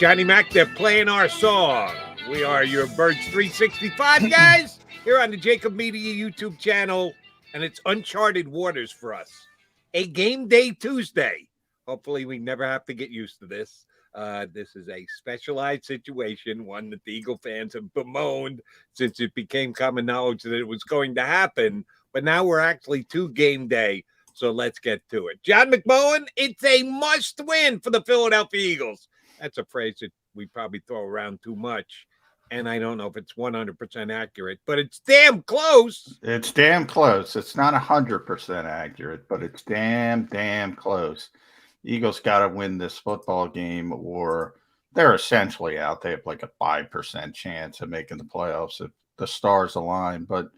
Johnny Mac, they're playing our song. We are your Birds 365 guys here on the JAKIB Media YouTube channel, and it's uncharted waters for us. A game day Tuesday. Hopefully we never have to get used to this. This is a specialized situation, one that the Eagle fans have bemoaned since it became common knowledge that it was going to happen. But now we're actually to game day, so let's get to it. John McMullen, it's a must win for the Philadelphia Eagles. That's a phrase that we probably throw around too much, and I don't know if it's 100% accurate, but it's damn close. It's damn close. It's not 100% accurate, but it's damn close. Eagles got to win this football game, or they're essentially out. They have like a 5% chance of making the playoffs if the stars align. But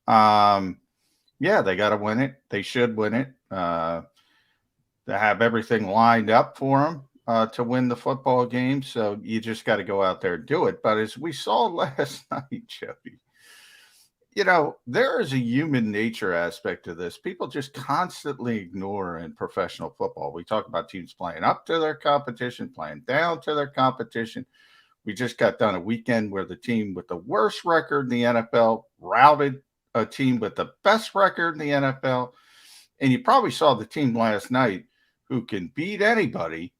yeah, they got to win it. They should win it. They have everything lined up for them to win the football game. So you just got to go out there and do it. But as we saw last night, Joey, you know, there is a human nature aspect to this. People just constantly ignore in professional football. We talk about teams playing up to their competition, playing down to their competition. We just got done a weekend where the team with the worst record in the NFL routed a team with the best record in the NFL. And you probably saw the team last night who can beat anybody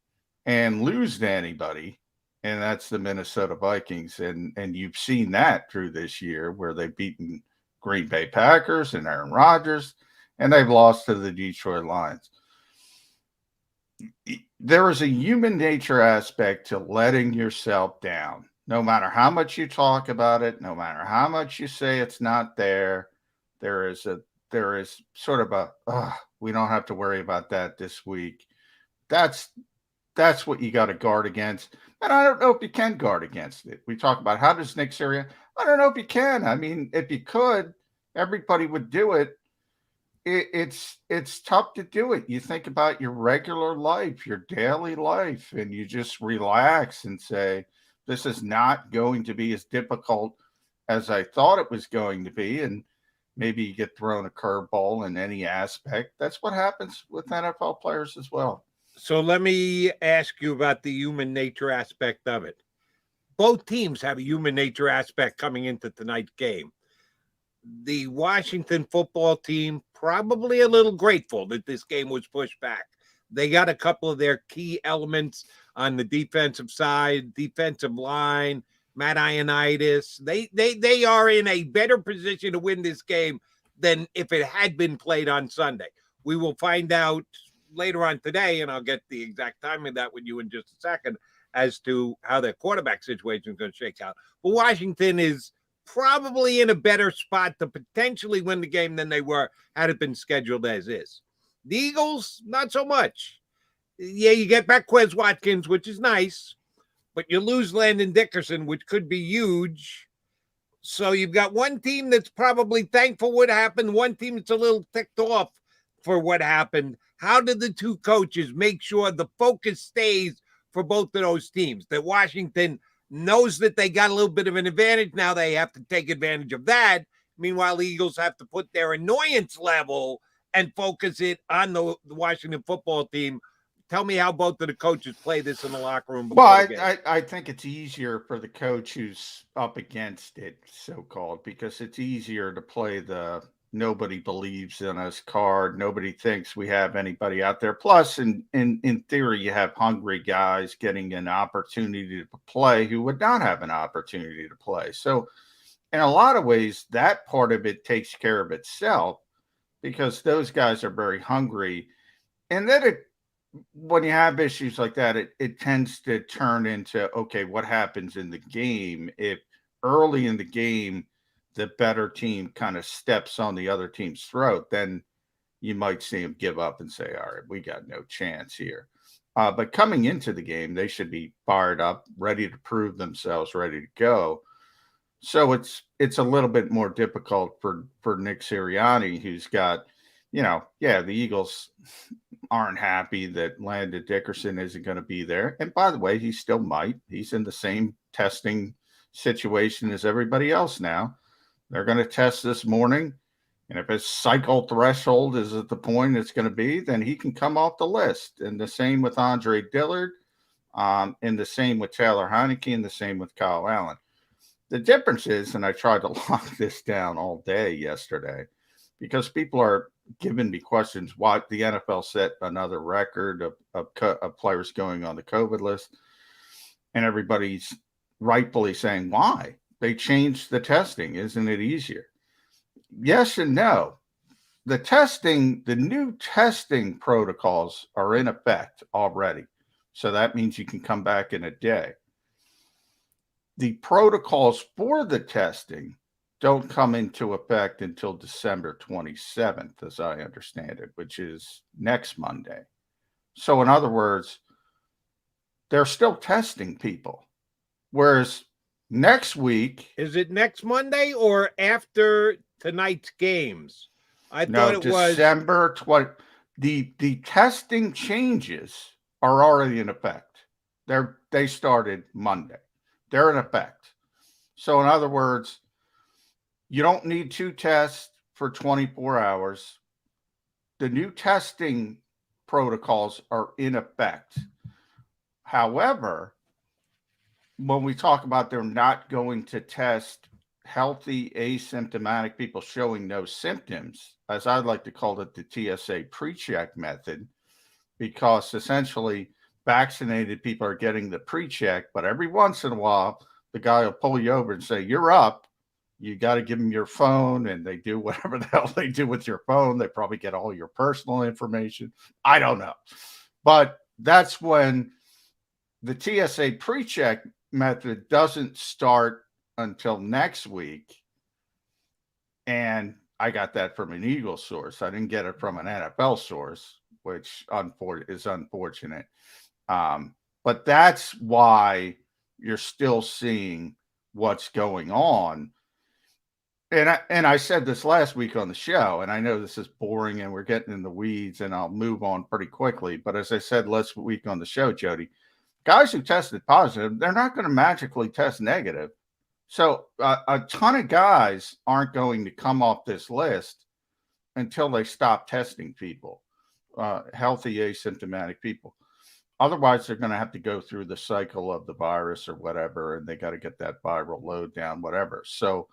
and lose to anybody, and that's the Minnesota Vikings. And you've seen that through this year where they've beaten Green Bay Packers and Aaron Rodgers, and they've lost to the Detroit Lions. There is a human nature aspect to letting yourself down. No matter how much you talk about it, no matter how much you say it's not there, there is sort of a, we don't have to worry about that this week. That's what you got to guard against. And I don't know if you can guard against it. We talk about how does Nick Sirianni. I don't know if you can. I mean, if you could, everybody would do it. It's tough to do it. You think about your regular life, your daily life, and you just relax and say, this is not going to be as difficult as I thought it was going to be. And maybe you get thrown a curveball in any aspect. That's what happens with NFL players as well. So let me ask you about the human nature aspect of it. Both teams have a human nature aspect coming into tonight's game. The Washington football team probably a little grateful that this game was pushed back. They got a couple of their key elements on the defensive side, defensive line, Matt Ioannidis. They are in a better position to win this game than if it had been played on Sunday. We will find out later on today, and I'll get the exact time of that with you in just a second, as to how their quarterback situation is going to shake out. But Washington is probably in a better spot to potentially win the game than they were had it been scheduled as is. The Eagles, not so much. Yeah, you get back Quez Watkins, which is nice, but you lose Landon Dickerson, which could be huge. So you've got one team that's probably thankful what happened, one team that's a little ticked off for what happened. How did the two coaches make sure the focus stays for both of those teams? That Washington knows that they got a little bit of an advantage. Now they have to take advantage of that. Meanwhile, the Eagles have to put their annoyance level and focus it on the Washington football team. Tell me how both of the coaches play this in the locker room. Well, I think it's easier for the coach who's up against it, so-called, because it's easier to play the nobody believes in us card. Nobody thinks we have anybody out there. Plus, in theory, you have hungry guys getting an opportunity to play who would not have an opportunity to play. So in a lot of ways, that part of it takes care of itself because those guys are very hungry. And then when you have issues like that, it tends to turn into, okay, what happens in the game? If early in the game, the better team kind of steps on the other team's throat, then you might see them give up and say, all right, we got no chance here. But coming into the game, they should be fired up, ready to prove themselves, ready to go. So it's a little bit more difficult for Nick Sirianni, who's got, the Eagles aren't happy that Landon Dickerson isn't going to be there. And by the way, he still might. He's in the same testing situation as everybody else now. They're going to test this morning. And if his cycle threshold is at the point it's going to be, then he can come off the list. And the same with Andre Dillard. And the same with Taylor Heineke and the same with Kyle Allen. The difference is, and I tried to lock this down all day yesterday, because people are giving me questions why the NFL set another record of players going on the COVID list. And everybody's rightfully saying, why? They changed the testing. Isn't it easier? Yes and no. The new testing protocols are in effect already. So that means you can come back in a day. The protocols for the testing don't come into effect until December 27th, as I understand it, which is next Monday. So in other words, they're still testing people. Whereas next week. Is it next Monday or after tonight's games? I thought it was December 20. The testing changes are already in effect. They started Monday. They're in effect. So in other words, you don't need 2 tests for 24 hours. The new testing protocols are in effect. However, when we talk about they're not going to test healthy asymptomatic people showing no symptoms, as I'd like to call it, the TSA pre-check method, because essentially vaccinated people are getting the pre-check, but every once in a while, the guy will pull you over and say, you're up. You got to give them your phone, and they do whatever the hell they do with your phone. They probably get all your personal information. I don't know. But that's when the TSA pre-check method doesn't start until next week. And I got that from an Eagles source. I didn't get it from an NFL source, which is unfortunate. But that's why you're still seeing what's going on. And I said this last week on the show, and I know this is boring and we're getting in the weeds, and I'll move on pretty quickly. But as I said last week on the show, Jody, guys who tested positive, they're not going to magically test negative. So a ton of guys aren't going to come off this list until they stop testing people, healthy asymptomatic people. Otherwise, they're going to have to go through the cycle of the virus or whatever, and they got to get that viral load down, whatever. So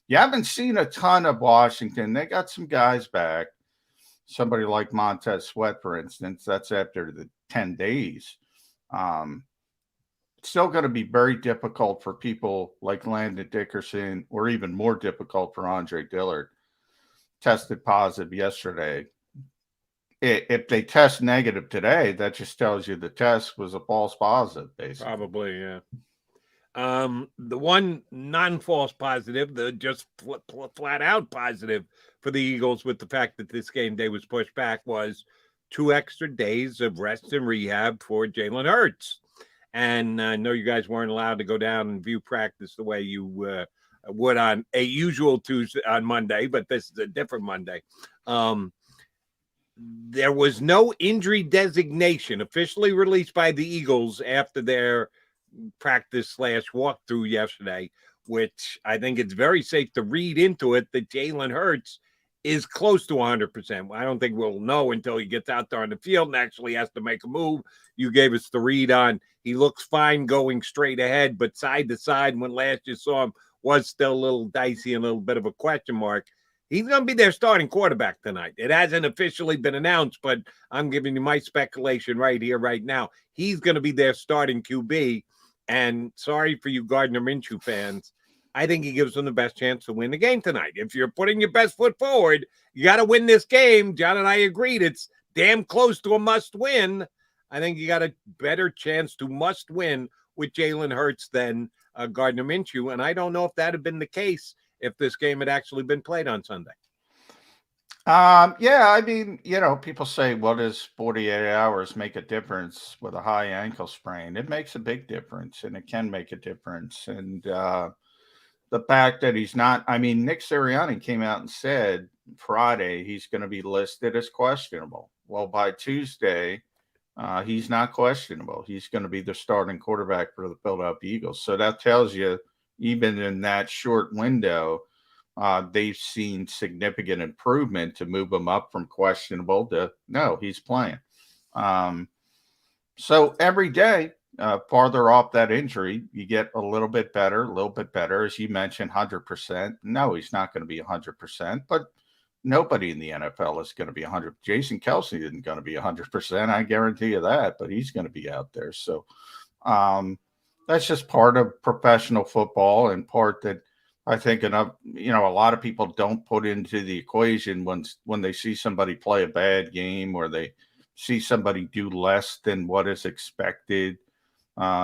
you haven't seen a ton of Washington. They got some guys back. Somebody like Montez Sweat, for instance, that's after the 10 days. It's still going to be very difficult for people like Landon Dickerson, or even more difficult for Andre Dillard. Tested positive yesterday. If they test negative today, that just tells you the test was a false positive, basically. Probably, yeah. The one non-false positive, the just flat out positive for the Eagles with the fact that this game day was pushed back, was 2 extra days of rest and rehab for Jalen Hurts. And I know you guys weren't allowed to go down and view practice the way you would on a usual Tuesday on Monday, but this is a different Monday. There was no injury designation officially released by the Eagles after their practice / walkthrough yesterday, which I think it's very safe to read into it that Jalen Hurts is close to 100%. I don't think we'll know until he gets out there on the field and actually has to make a move. You gave us the read on he looks fine going straight ahead, but side to side when last you saw him was still a little dicey and a little bit of a question mark. He's going to be their starting quarterback tonight. It hasn't officially been announced, but I'm giving you my speculation right here, right now. He's going to be their starting QB. And sorry for you Gardner Minshew fans, I think he gives them the best chance to win the game tonight. If you're putting your best foot forward, you got to win this game. John and I agreed it's damn close to a must win. I think you got a better chance to must win with Jalen Hurts than Gardner Minshew. And I don't know if that had been the case if this game had actually been played on Sunday. Yeah, I mean, people say, what does 48 hours make a difference with a high ankle sprain? It makes a big difference, and it can make a difference. And the fact that he's not, Nick Sirianni came out and said Friday he's going to be listed as questionable. Well, by Tuesday, he's not questionable. He's going to be the starting quarterback for the Philadelphia Eagles. So that tells you, even in that short window, they've seen significant improvement to move him up from questionable to no, he's playing. So every day farther off that injury, you get a little bit better. As you mentioned, 100%. No, he's not going to be 100%, but nobody in the NFL is going to be 100. Jason Kelsey isn't going to be 100%. I guarantee you that, but he's going to be out there. So that's just part of professional football, and part that I think enough, a lot of people don't put into the equation when they see somebody play a bad game, or they see somebody do less than what is expected.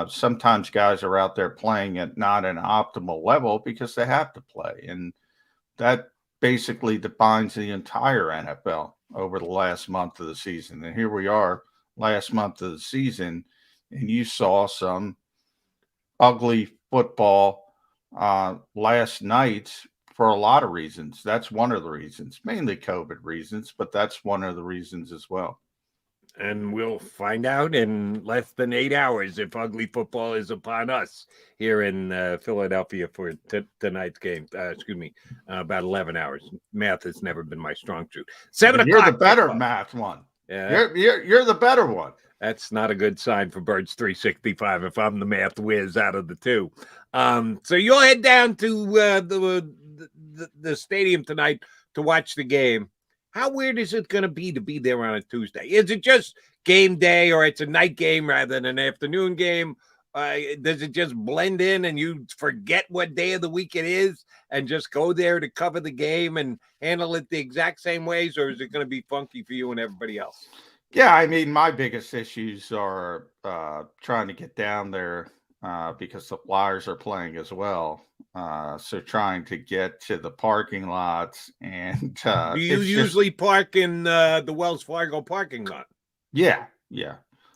Sometimes guys are out there playing at not an optimal level because they have to play. And that basically defines the entire NFL over the last month of the season. And here we are, last month of the season, and you saw some ugly football last night for a lot of reasons. That's one of the reasons, mainly COVID reasons, but that's one of the reasons as well. And we'll find out in less than 8 hours if ugly football is upon us here in Philadelphia for tonight's game. About 11 hours. Math has never been my strong suit. 7 o'clock. You're the better math one. Yeah, you're the better one. That's not a good sign for Birds 365 if I'm the math whiz out of the two. So you'll head down to the stadium tonight to watch the game. How weird is it going to be there on a Tuesday? Is it just game day, or it's a night game rather than an afternoon game? Does it just blend in and you forget what day of the week it is and just go there to cover the game and handle it the exact same ways, or is it going to be funky for you and everybody else? Yeah, I mean, my biggest issues are trying to get down there because the Flyers are playing as well. So trying to get to the parking lots, and do you usually park in the Wells Fargo parking lot? Yeah.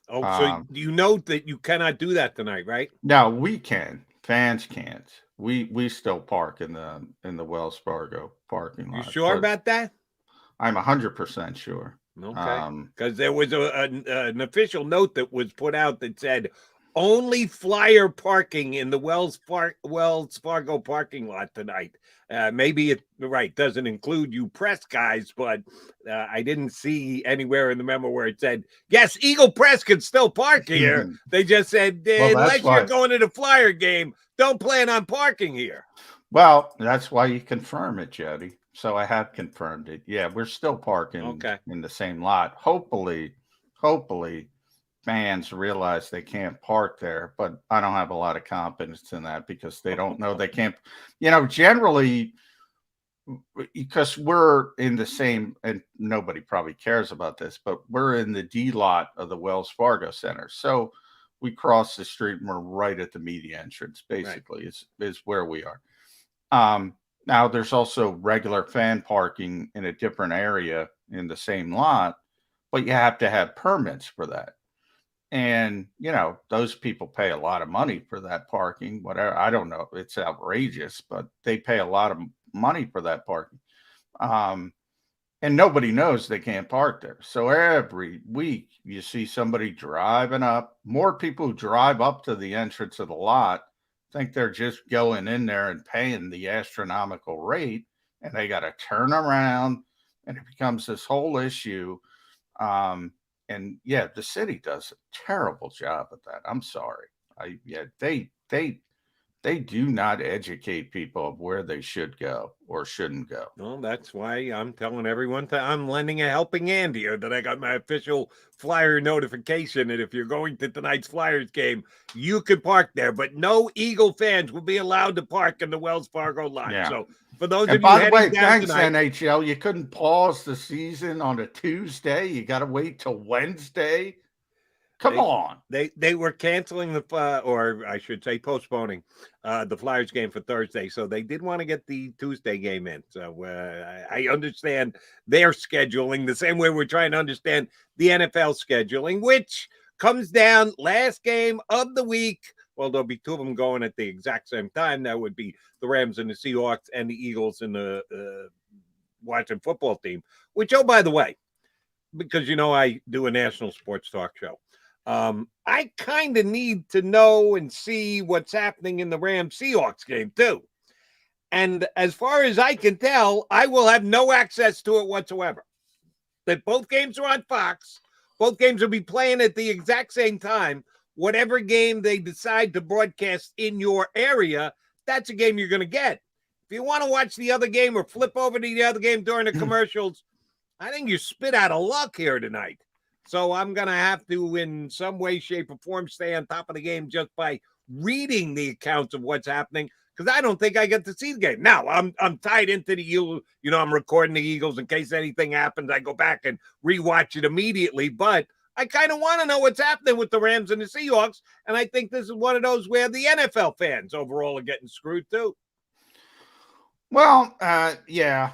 Oh, so you know that you cannot do that tonight, right? No, we can. Fans can't. We still park in the Wells Fargo parking lot. You sure about that? I'm 100% sure. Okay, because there was an official note that was put out that said only Flyer parking in the Wells Fargo parking lot tonight. Maybe it doesn't include you press guys, but I didn't see anywhere in the memo where it said, yes, Eagle Press can still park here. They just said, unless you're going to the Flyer game, don't plan on parking here. Well, that's why you confirm it, Jody. So I have confirmed it. Yeah, we're still parking in the same lot. Hopefully fans realize they can't park there, but I don't have a lot of confidence in that because they don't know they can't. Generally, because we're in the same, and nobody probably cares about this, but we're in the D lot of the Wells Fargo Center. So we cross the street and we're right at the media entrance, basically, is where we are. Now, there's also regular fan parking in a different area in the same lot, but you have to have permits for that. And, those people pay a lot of money for that parking, whatever. I don't know. It's outrageous, but they pay a lot of money for that parking. And nobody knows they can't park there. So every week you see somebody driving up. More people who drive up to the entrance of the lot think they're just going in there and paying the astronomical rate, and they got to turn around, and it becomes this whole issue. And yeah, the city does a terrible job at that. I'm sorry. They do not educate people of where they should go or shouldn't go. Well, that's why I'm telling everyone I'm lending a helping hand here, that I got my official Flyer notification. And if you're going to tonight's Flyers game, you can park there, but no Eagle fans will be allowed to park in the Wells Fargo lot. Yeah. So for those of you, by the way, thanks tonight, NHL. You couldn't pause the season on a Tuesday. You got to wait till Wednesday. Come on. They were canceling or I should say postponing the Flyers game for Thursday. So they did want to get the Tuesday game in. So I understand their scheduling the same way we're trying to understand the NFL scheduling, which comes down last game of the week. Well, there'll be two of them going at the exact same time. That would be the Rams and the Seahawks and the Eagles and the Washington football team, which, oh, by the way, because, I do a national sports talk show. I kind of need to know and see what's happening in the Rams-Seahawks game, too. And as far as I can tell, I will have no access to it whatsoever. That both games are on Fox. Both games will be playing at the exact same time. whatever game they decide to broadcast in your area, that's a game you're going to get. If you want to watch the other game or flip over to the other game during the commercials, I think you're spit out of luck here tonight. So I'm going to have to, in some way, shape, or form, stay on top of the game just by reading the accounts of what's happening, because I don't think I get to see the game. Now, I'm tied into the Eagles. You know, I'm recording the Eagles in case anything happens. I go back and rewatch it immediately, but I kind of want to know what's happening with the Rams and the Seahawks, and I think this is one of those where the NFL fans overall are getting screwed too. Well, yeah,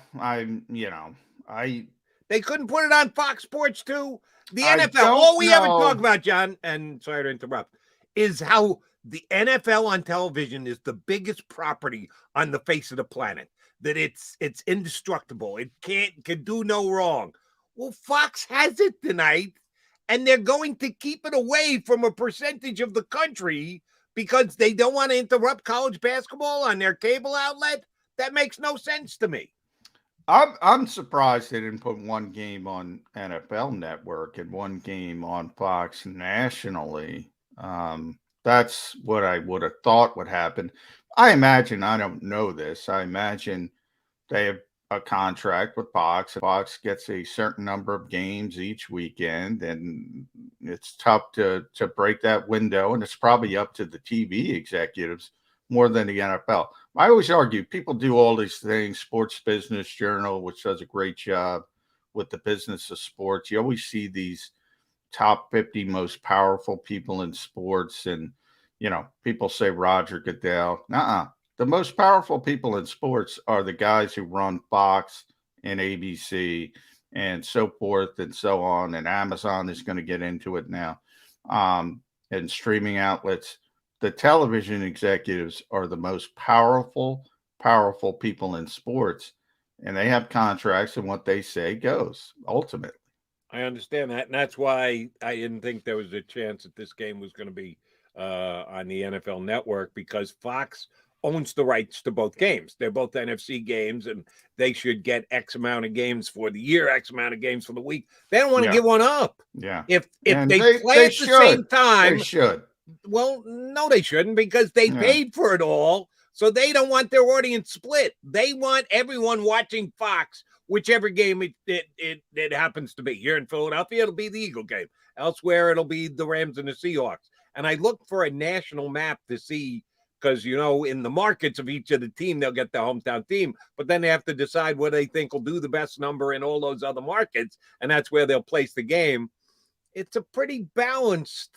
They couldn't put it on Fox Sports too. The I NFL, don't all we ever know. talk about, John, and sorry to interrupt, is how the NFL on television is the biggest property on the face of the planet. That it's indestructible. It can do no wrong. Well, Fox has it tonight, and they're going to keep it away from a percentage of the country because they don't want to interrupt college basketball on their cable outlet. That makes no sense to me. I'm surprised they didn't put one game on NFL Network and one game on Fox nationally. That's what I would have thought would happen. I imagine, I don't know this, I imagine they have a contract with Fox. Fox gets a certain number of games each weekend, and it's tough to break that window, and it's probably up to the TV executives more than the NFL. I always argue people do all these things. Sports Business Journal, which does a great job with the business of sports. You always see these top 50 most powerful people in sports. And, people say Roger Goodell. The most powerful people in sports are the guys who run Fox and ABC and so forth and so on. And Amazon is going to get into it now. And streaming outlets. The television executives are the most powerful people in sports, and they have contracts, and what they say goes ultimately. I understand that, and that's why I didn't think there was a chance that this game was going to be on the NFL Network, because Fox owns the rights to both games. They're both NFC games, and they should get X amount of games for the year, X amount of games for the week. They don't want to give one up. Yeah. If And they play at the same time, they should. Well, no, they shouldn't, because they paid for it all. So they don't want their audience split. They want everyone watching Fox, whichever game it happens to be. Here in Philadelphia, it'll be the Eagle game. Elsewhere, it'll be the Rams and the Seahawks. And I look for a national map to see, because, in the markets of each of the team, they'll get the hometown team. But then they have to decide what they think will do the best number in all those other markets. And that's where they'll place the game. It's a pretty balanced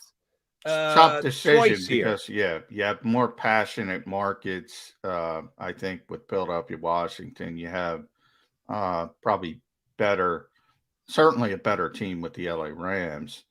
tough decision because you have more passionate markets. I think with Philadelphia, Washington, you have probably certainly a better team with the LA Rams,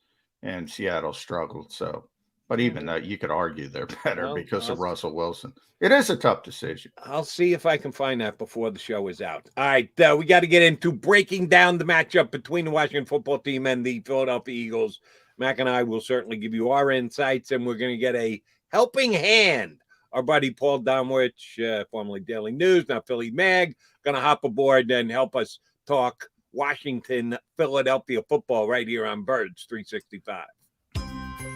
and Seattle struggled. So, but even though you could argue they're better because of Russell Wilson, it is a tough decision. I'll see if I can find that before the show is out. All right, we got to get into breaking down the matchup between the Washington football team and the Philadelphia Eagles. Mac and I will certainly give you our insights, and we're going to get a helping hand. Our buddy Paul Domowitch, formerly Daily News, now Philly Mag, going to hop aboard and help us talk Washington, Philadelphia football right here on Birds 365.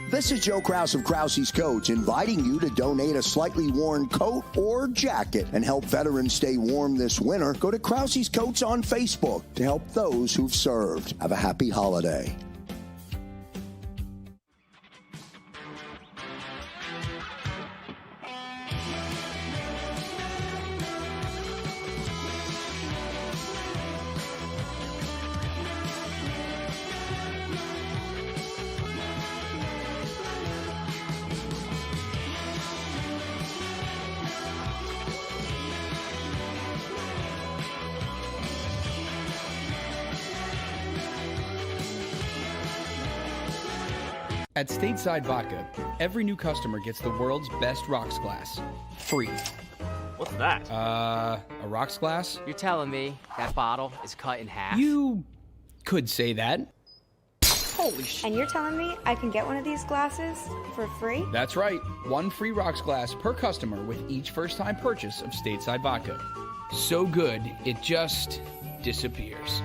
This is Joe Krause of Krause's Coats, inviting you to donate a slightly worn coat or jacket and help veterans stay warm this winter. Go to Krause's Coats on Facebook to help those who've served. Have a happy holiday. At Stateside Vodka, every new customer gets the world's best rocks glass, free. What's that? A rocks glass? You're telling me that bottle is cut in half? You could say that. Holy shit. And you're telling me I can get one of these glasses for free? That's right. One free rocks glass per customer with each first-time purchase of Stateside Vodka. So good, it just disappears.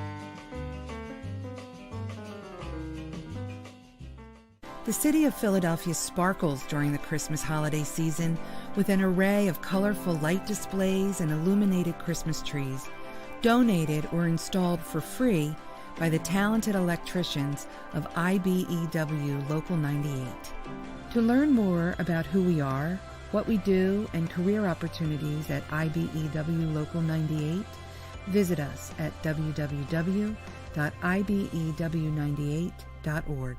The city of Philadelphia sparkles during the Christmas holiday season with an array of colorful light displays and illuminated Christmas trees, donated or installed for free by the talented electricians of IBEW Local 98. To learn more about who we are, what we do, and career opportunities at IBEW Local 98, visit us at www.ibew98.org.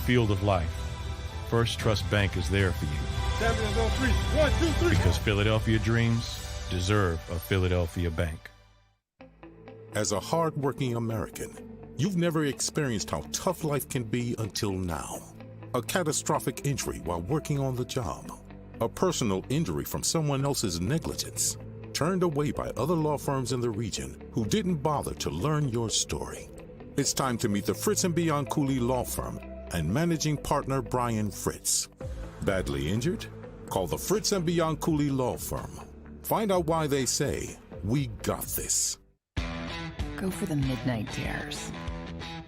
Field of life, First Trust Bank is there for you. 1, 2, 3. Because Philadelphia dreams deserve a Philadelphia bank. As a hard-working American, you've never experienced how tough life can be until now. A catastrophic injury while working on the job. A personal injury from someone else's negligence. Turned away by other law firms in the region who didn't bother to learn your story. It's time to meet the Fritz & Bianculli Law Firm and managing partner Brian Fritz. Badly injured? Call the Fritz & Bianculli Law Firm. Find out why they say, we got this. Go for the midnight dares.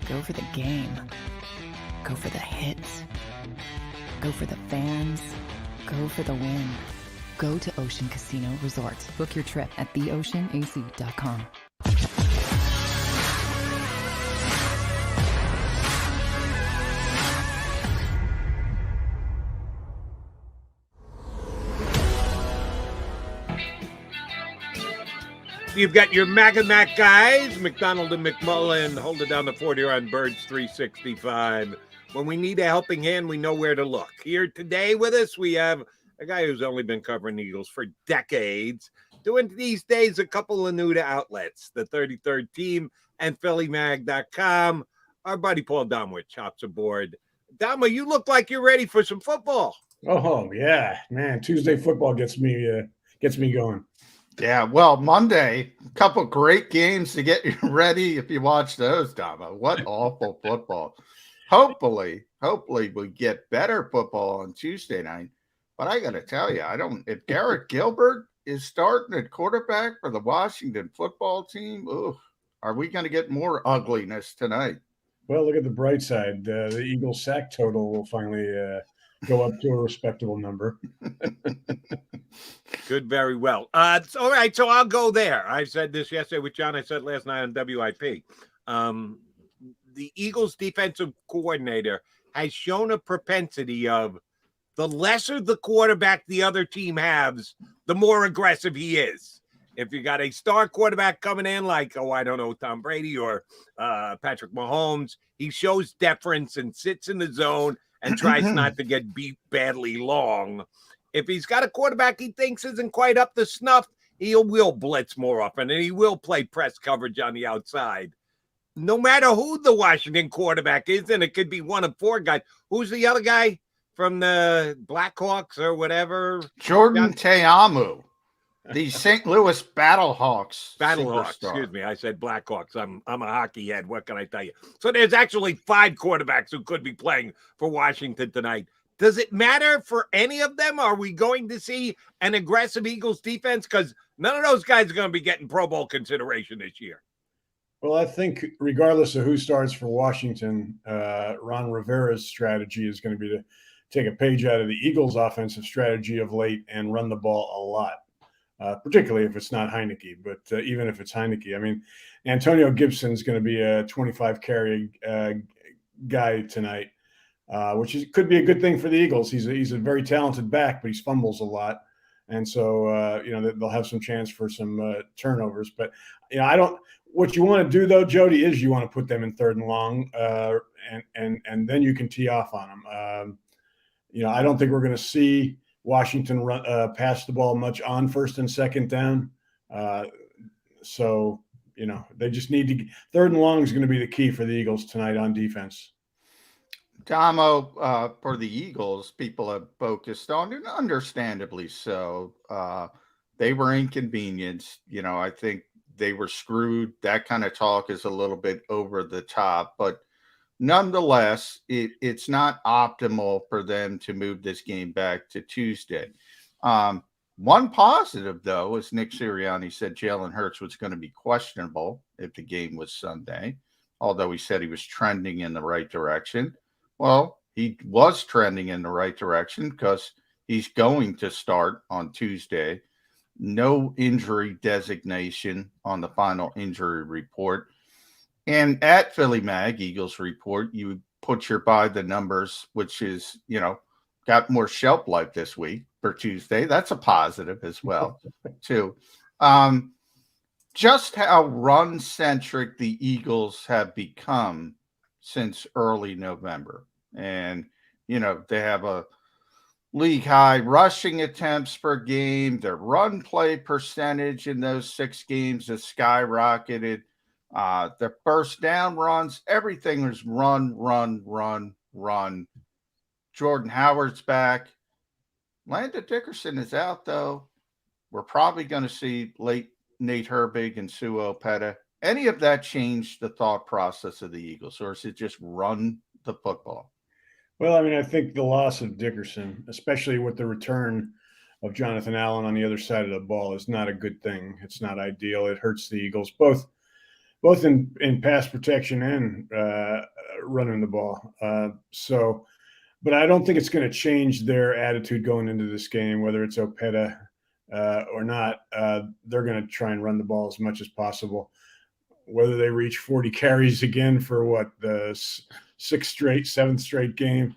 Go for the game. Go for the hits. Go for the fans. Go for the win. Go to Ocean Casino Resort. Book your trip at theoceanac.com. You've got your Mac and Mac guys, McDonald and McMullen, holding down the fort here on Birds 365. When we need a helping hand, we know where to look. Here today with us, we have a guy who's only been covering the Eagles for decades, doing these days a couple of new to outlets, the 33rd Team and PhillyMag.com. Our buddy Paul Domowitch hops aboard. Dama, you look like you're ready for some football. Oh, yeah, man. Tuesday football gets me going. Yeah, well, Monday, a couple great games to get you ready if you watch those, Dama. What awful football. Hopefully we get better football on Tuesday night. But I got to tell you, if Garrett Gilbert is starting at quarterback for the Washington football team, are we going to get more ugliness tonight? Well, look at the bright side. The Eagles sack total will finally go up to a respectable number. Good, very well. All right, so I'll go there. I said this yesterday with John. I said last night on WIP. The Eagles defensive coordinator has shown a propensity of the lesser the quarterback the other team has, the more aggressive he is. If you got a star quarterback coming in like, Tom Brady or Patrick Mahomes, he shows deference and sits in the zone and tries not to get beat badly long. If he's got a quarterback he thinks isn't quite up to snuff, he will blitz more often, and he will play press coverage on the outside. No matter who the Washington quarterback is, and it could be one of four guys. Who's the other guy from the Blackhawks or whatever? Jordan Teamu, the St. Louis Battlehawks. Excuse me. I said Blackhawks. I'm a hockey head. What can I tell you? So there's actually 5 quarterbacks who could be playing for Washington tonight. Does it matter for any of them? Are we going to see an aggressive Eagles defense? Because none of those guys are going to be getting Pro Bowl consideration this year. Well, I think regardless of who starts for Washington, Ron Rivera's strategy is going to be to take a page out of the Eagles' offensive strategy of late and run the ball a lot, particularly if it's not Heineke. But even if it's Heineke, I mean, Antonio Gibson's going to be a 25-carry guy tonight, which could be a good thing for the Eagles. He's a very talented back, but he fumbles a lot. And so, they'll have some chance for some turnovers. But, what you want to do, though, Jody, is you want to put them in 3rd and long, and then you can tee off on them. I don't think we're going to see Washington pass the ball much on 1st and 2nd down. So, they just need to – 3rd and long is going to be the key for the Eagles tonight on defense. Damo, for the Eagles, people have focused on, and understandably so, they were inconvenienced. I think they were screwed. That kind of talk is a little bit over the top, but nonetheless, it's not optimal for them to move this game back to Tuesday. One positive, though, as Nick Sirianni said, Jalen Hurts was going to be questionable if the game was Sunday, although he said he was trending in the right direction. Well, he was trending in the right direction because he's going to start on Tuesday. No injury designation on the final injury report. And at Philly Mag, Eagles report, you put your by the numbers, which is, got more shelf life this week for Tuesday. That's a positive as well, too. Just how run-centric the Eagles have become since early November. And, they have a league high rushing attempts per game. Their run play percentage in those 6 games has skyrocketed. Their first down runs, everything was run. Jordan Howard's back. Landon Dickerson is out, though. We're probably going to see late Nate Herbig and Sue Opeta. Any of that change the thought process of the Eagles, or is it just run the football? Well, I think the loss of Dickerson, especially with the return of Jonathan Allen on the other side of the ball, is not a good thing. It's not ideal. It hurts the Eagles, both in pass protection and running the ball. But I don't think it's going to change their attitude going into this game, whether it's Opeta or not. They're going to try and run the ball as much as possible. Whether they reach 40 carries again for the 7th straight game,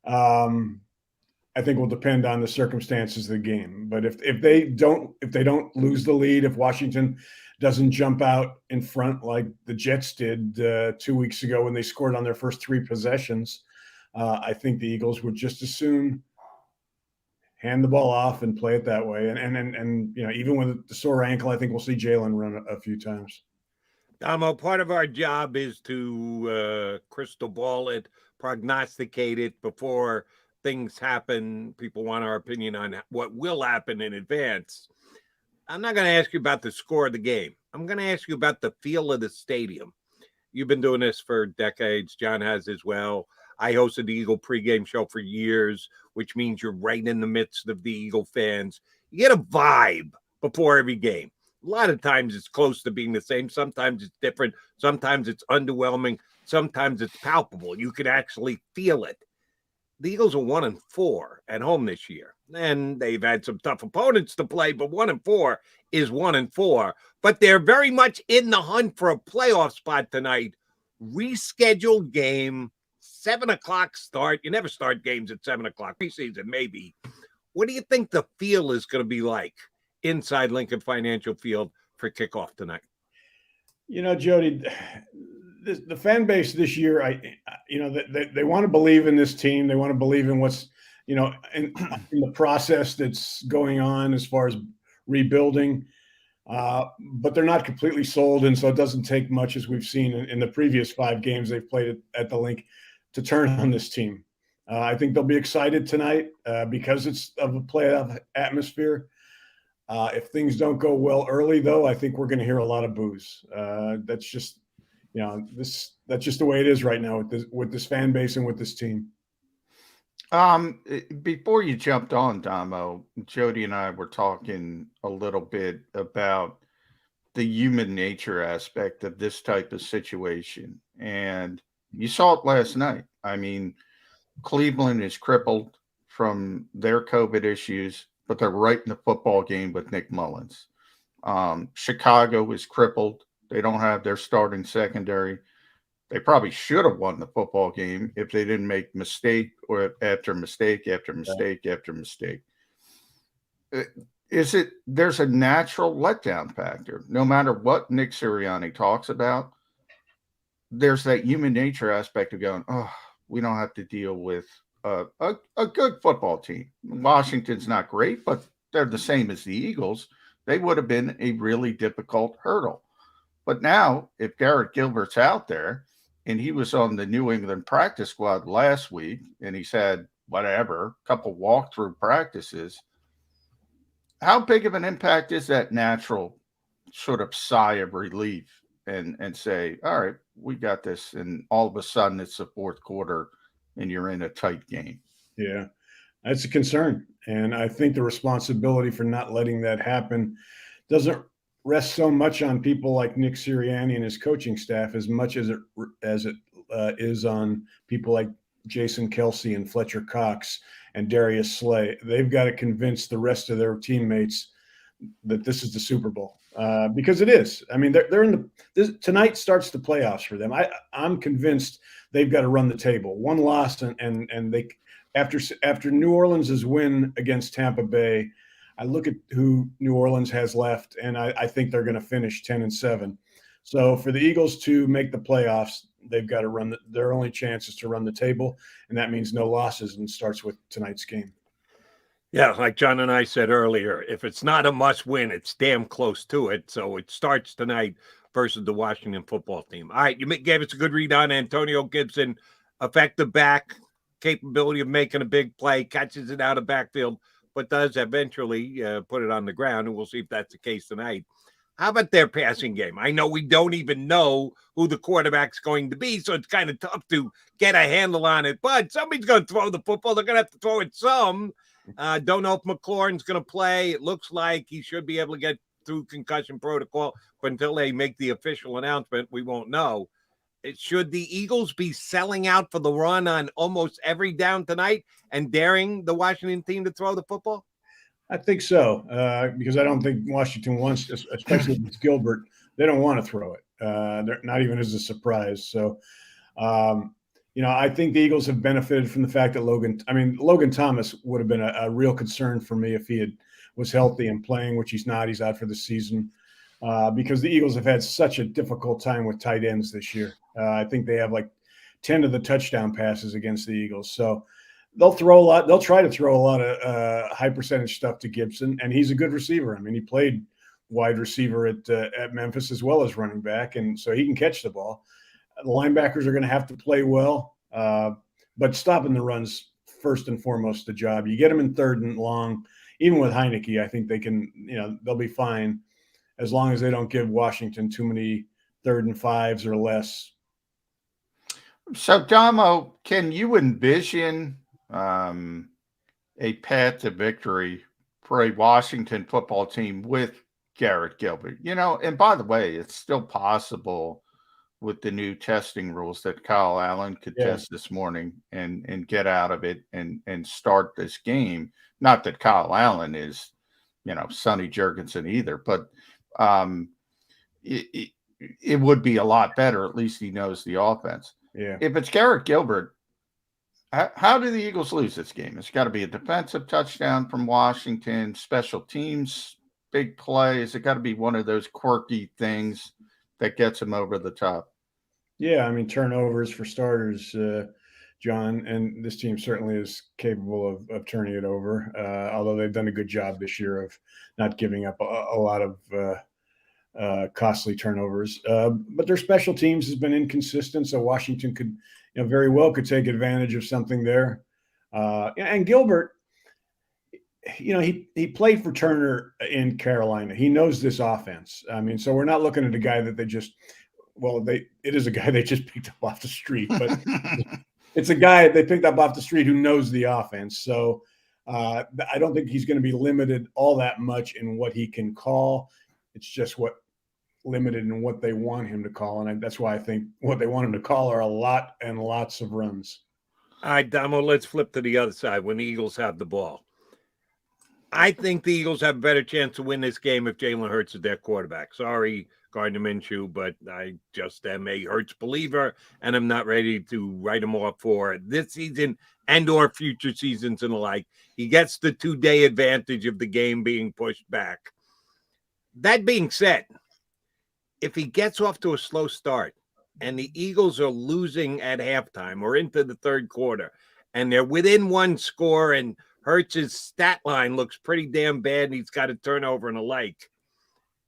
I think will depend on the circumstances of the game. But if they don't lose the lead, if Washington doesn't jump out in front like the Jets did 2 weeks ago when they scored on their first 3 possessions, I think the Eagles would just as soon hand the ball off and play it that way. And even with the sore ankle, I think we'll see Jalen run a few times. Domo, part of our job is to crystal ball it, prognosticate it before things happen. People want our opinion on what will happen in advance. I'm not going to ask you about the score of the game. I'm going to ask you about the feel of the stadium. You've been doing this for decades. John has as well. I hosted the Eagle pregame show for years, which means you're right in the midst of the Eagle fans. You get a vibe before every game. A lot of times it's close to being the same. Sometimes it's different. Sometimes it's underwhelming. Sometimes it's palpable. You can actually feel it. The Eagles are 1-4 at home this year. And they've had some tough opponents to play, but 1-4 is 1-4. But they're very much in the hunt for a playoff spot tonight. Rescheduled game, 7 o'clock start. You never start games at 7 o'clock. Preseason, maybe. What do you think the feel is going to be like inside Lincoln Financial Field for kickoff tonight? Jody, the fan base this year, they want to believe in this team. They want to believe in what's, in the process that's going on as far as rebuilding. But they're not completely sold. And so it doesn't take much, as we've seen in the previous 5 games they've played at the Link, to turn on this team. I think they'll be excited tonight because it's of a playoff atmosphere. If things don't go well early, though, I think we're going to hear a lot of boos. That's just, that's just the way it is right now with this fan base and with this team. Before you jumped on, Damo, Jody and I were talking a little bit about the human nature aspect of this type of situation. And you saw it last night. I mean, Cleveland is crippled from their COVID issues, but they're right in the football game with Nick Mullins. Chicago is crippled. They don't have their starting secondary. They probably should have won the football game if they didn't make mistake or after mistake after mistake after mistake. There's a natural letdown factor. No matter what Nick Sirianni talks about, there's that human nature aspect of going, oh, we don't have to deal with a good football team. Washington's not great, but they're the same as the Eagles. They would have been a really difficult hurdle. But now, if Garrett Gilbert's out there, and he was on the New England practice squad last week, and he's had a couple walkthrough practices, how big of an impact is that natural sort of sigh of relief and say, all right, we got this. And all of a sudden it's the fourth quarter and you're in a tight game. Yeah, that's a concern. And I think the responsibility for not letting that happen doesn't rest so much on people like Nick Sirianni and his coaching staff as much as it is on people like Jason Kelsey and Fletcher Cox and Darius Slay. They've got to convince the rest of their teammates that this is the Super Bowl, because it is. I mean, they're in tonight starts the playoffs for them. I'm convinced they've got to run the table. One loss and they after New Orleans' win against Tampa Bay, I look at who New Orleans has left, and I think they're going to finish 10-7. So for the Eagles to make the playoffs, they've got to their only chance is to run the table, and that means no losses, and starts with tonight's game. Yeah, like John and I said earlier, if it's not a must-win, it's damn close to it. So it starts tonight versus the Washington football team. All right, you gave us a good read on Antonio Gibson, effective back, capability of making a big play, catches it out of backfield, but does eventually put it on the ground, and we'll see if that's the case tonight. How about their passing game? I know we don't even know who the quarterback's going to be, so it's kind of tough to get a handle on it, but somebody's going to throw the football. They're going to have to throw it some. Don't know if McLaurin's going to play. It looks like he should be able to get through concussion protocol, but until they make the official announcement, we won't know. Should the Eagles be selling out for the run on almost every down tonight and daring the Washington team to throw the football? I think so, because I don't think Washington wants, especially with Gilbert, they don't want to throw it. They're not even as a surprise. So, I think the Eagles have benefited from the fact that Logan Thomas would have been a real concern for me if he was healthy and playing, which he's not. He's out for the season, because the Eagles have had such a difficult time with tight ends this year. I think they have like 10 of the touchdown passes against the Eagles. So they'll throw a lot. They'll try to throw a lot of high percentage stuff to Gibson, and he's a good receiver. I mean, he played wide receiver at Memphis as well as running back, and so he can catch the ball. The linebackers are going to have to play well, but stopping the run's first and foremost the job. You get them in third and long, even with Heineke, I think they can. They'll be fine as long as they don't give Washington too many 3rd and 5s or less. So, Damo, can you envision a path to victory for a Washington football team with Garrett Gilbert? And by the way, it's still possible with the new testing rules that Kyle Allen could test this morning and get out of it and start this game. Not that Kyle Allen is, Sonny Jurgensen either, but it would be a lot better. At least he knows the offense. Yeah. If it's Garrett Gilbert, how do the Eagles lose this game? It's got to be a defensive touchdown from Washington, special teams, big play. It's got to be one of those quirky things that gets them over the top. Yeah, I mean, turnovers for starters, John, and this team certainly is capable of turning it over, although they've done a good job this year of not giving up a lot of costly turnovers. But their special teams has been inconsistent, so Washington could very well could take advantage of something there. And Gilbert, he played for Turner in Carolina. He knows this offense. I mean, so we're not looking at a guy that it is a guy they just picked up off the street, but it's a guy they picked up off the street who knows the offense. So I don't think he's going to be limited all that much in what he can call. It's just limited in what they want him to call. And that's why I think what they want him to call are a lot and lots of runs. All right, Damo, let's flip to the other side when the Eagles have the ball. I think the Eagles have a better chance to win this game if Jalen Hurts is their quarterback. Sorry, Gardner Minshew, but I just am a Hurts believer, and I'm not ready to write him off for this season and or future seasons and the like. He gets the 2-day advantage of the game being pushed back. That being said, if he gets off to a slow start and the Eagles are losing at halftime or into the third quarter and they're within one score and Hurts' stat line looks pretty damn bad and he's got a turnover and the like,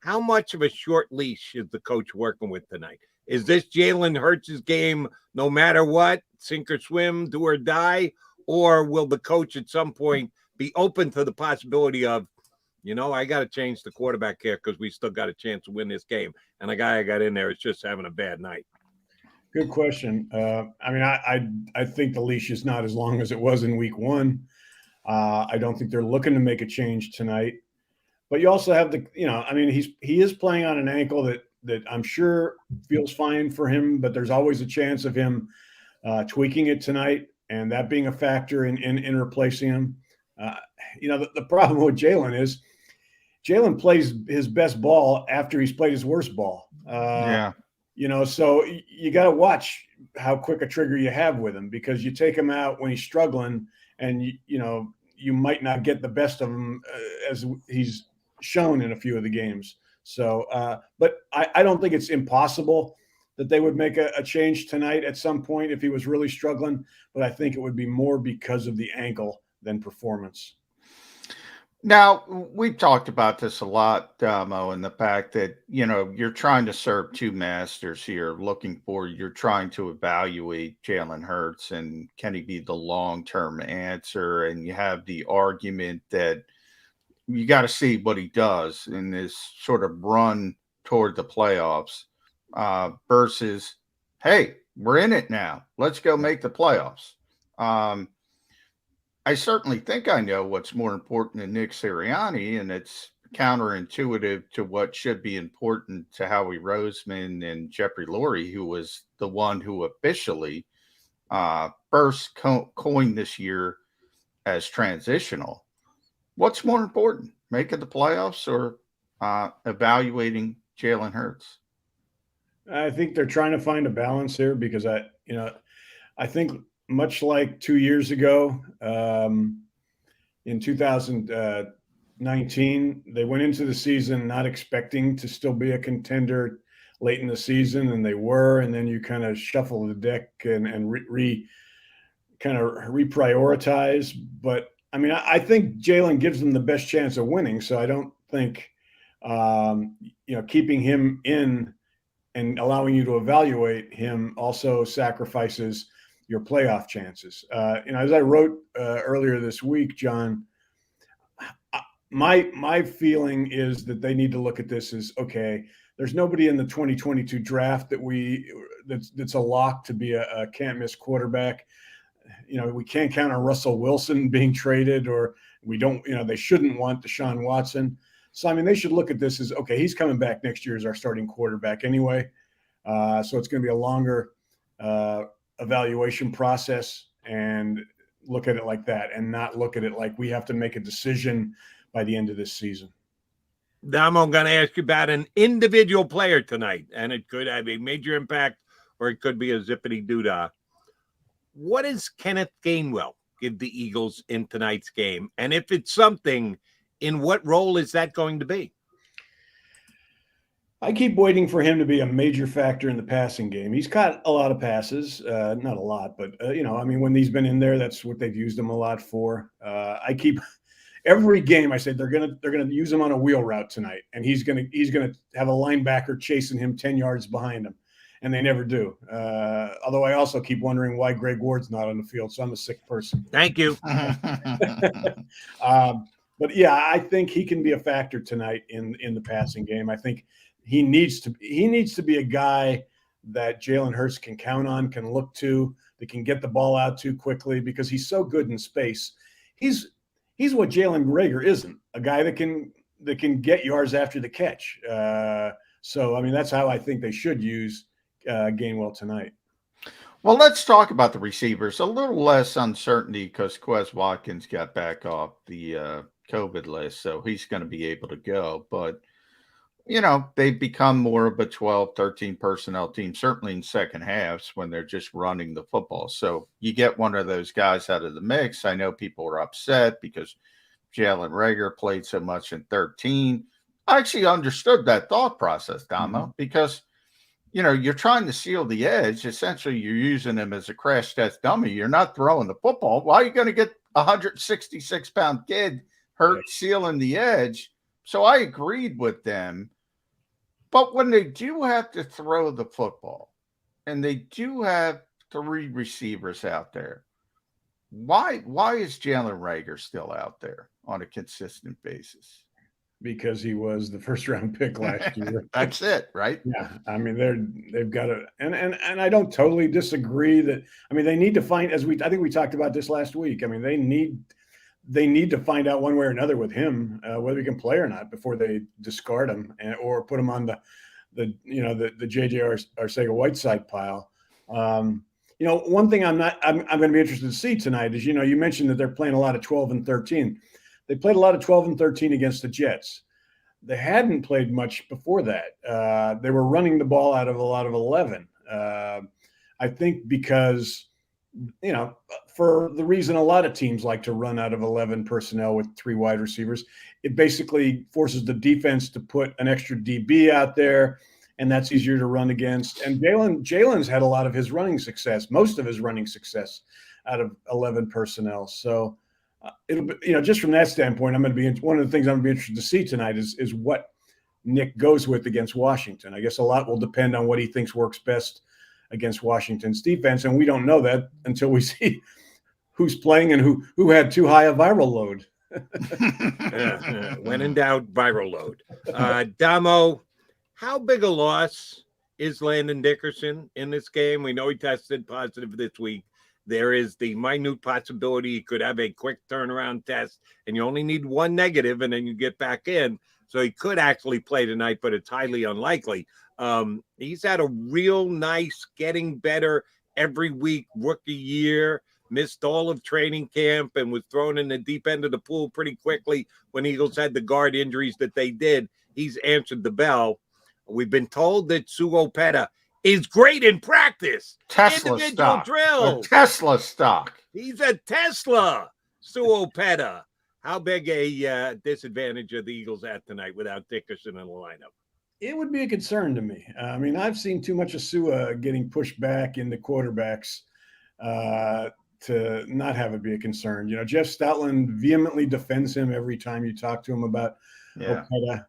how much of a short leash is the coach working with tonight? Is this Jalen Hurts' game no matter what, sink or swim, do or die? Or will the coach at some point be open to the possibility of, I got to change the quarterback here because we still got a chance to win this game. And the guy I got in there is just having a bad night. Good question. I think the leash is not as long as it was in week 1. I don't think they're looking to make a change tonight. But you also have he is playing on an ankle that I'm sure feels fine for him, but there's always a chance of him tweaking it tonight, and that being a factor in replacing him. The problem with Jalen is Jalen plays his best ball after he's played his worst ball. So you got to watch how quick a trigger you have with him, because you take him out when he's struggling, and you might not get the best of him as he's shown in a few of the games. So, but I don't think it's impossible that they would make a change tonight at some point if he was really struggling, but I think it would be more because of the ankle than performance. Now, we've talked about this a lot, Damo, and the fact that, you're trying to serve two masters here, you're trying to evaluate Jalen Hurts and can he be the long-term answer? And you have the argument that you got to see what he does in this sort of run toward the playoffs versus, hey, we're in it now. Let's go make the playoffs. I certainly think I know what's more important than Nick Sirianni, and it's counterintuitive to what should be important to Howie Roseman and Jeffrey Lurie, who was the one who officially first coined this year as transitional. What's more important, making the playoffs or evaluating Jalen Hurts? I think they're trying to find a balance here, because I think much like 2 years ago, in 2019, they went into the season not expecting to still be a contender late in the season, and they were. And then you kind of shuffle the deck and reprioritize. But I think Jalen gives them the best chance of winning. So I don't think keeping him in and allowing you to evaluate him also sacrifices your playoff chances. As I wrote earlier this week, John, my feeling is that they need to look at this as, okay, there's nobody in the 2022 draft that's a lock to be a can't miss quarterback. We can't count on Russell Wilson being traded, or we don't, they shouldn't want Deshaun Watson. So, they should look at this as, okay, he's coming back next year as our starting quarterback anyway. So it's going to be a longer evaluation process, and look at it like that, and not look at it like we have to make a decision by the end of this season. Now I'm going to ask you about an individual player tonight, and it could have a major impact or it could be a zippity doodah. What does Kenneth Gainwell give the Eagles in tonight's game? And if it's something, in what role is that going to be? I keep waiting for him to be a major factor in the passing game. He's caught a lot of passes, not a lot, but when he's been in there, that's what they've used him a lot for. Every game I said they're gonna use him on a wheel route tonight, and he's gonna have a linebacker chasing him 10 yards behind him, and they never do. Although I also keep wondering why Greg Ward's not on the field, so I'm a sick person. Thank you. But yeah, I think he can be a factor tonight in the passing game. I think he needs to be a guy that Jalen Hurts can count on, can look to, that can get the ball out to quickly, because he's so good in space. He's what Jalen Reagor isn't, a guy that can get yards after the catch. So that's how I think they should use Gainwell tonight. Well, let's talk about the receivers. A little less uncertainty because Quez Watkins got back off the COVID list, so he's going to be able to go. But they've become more of a 12, 13 personnel team, certainly in second halves when they're just running the football. So you get one of those guys out of the mix. I know people are upset because Jalen Reagor played so much in 13. I actually understood that thought process, Damo, because, you're trying to seal the edge. Essentially, you're using him as a crash test dummy. You're not throwing the football. Why are you going to get a 166-pound kid hurt sealing the edge? So I agreed with them. But when they do have to throw the football, and they do have three receivers out there, why is Jalen Reagor still out there on a consistent basis? because he was the first round pick last year. That's it, right? Yeah, I mean they've got to, and I don't totally disagree that. I mean they need to find, I think we talked about this last week. I mean they need to find out one way or another with him whether he can play or not before they discard him or put him on the JJ Arcega-Whiteside pile. One thing I'm going to be interested to see tonight is, you mentioned that they're playing a lot of 12 and 13. They played a lot of 12 and 13 against the Jets. They hadn't played much before that. They were running the ball out of a lot of 11. I think because, for the reason a lot of teams like to run out of 11 personnel with 3 wide receivers, it basically forces the defense to put an extra DB out there, and that's easier to run against. And Jalen's had a lot of his running success, most of his running success out of 11 personnel. So it'll be, just from that standpoint, one of the things I'm going to be interested to see tonight is what Nick goes with against Washington. I guess a lot will depend on what he thinks works best against Washington's defense, and we don't know that until we see who's playing and who had too high a viral load. When in doubt, viral load. Damo, how big a loss is Landon Dickerson in this game? We know he tested positive this week. There is the minute possibility he could have a quick turnaround test, and you only need one negative, and then you get back in. So he could actually play tonight, but it's highly unlikely. He's had a real nice getting better every week rookie year, missed all of training camp and was thrown in the deep end of the pool pretty quickly when Eagles had the guard injuries that they did. He's answered the bell. We've been told that Suopeta is great in practice. Tesla stock. Drills. Tesla stock. He's a Tesla, Suopeta. How big a disadvantage are the Eagles at tonight without Dickerson in the lineup? It would be a concern to me. I mean, I've seen too much of Sua getting pushed back into quarterbacks to not have it be a concern. Jeff Stoutland vehemently defends him every time you talk to him about Opeta.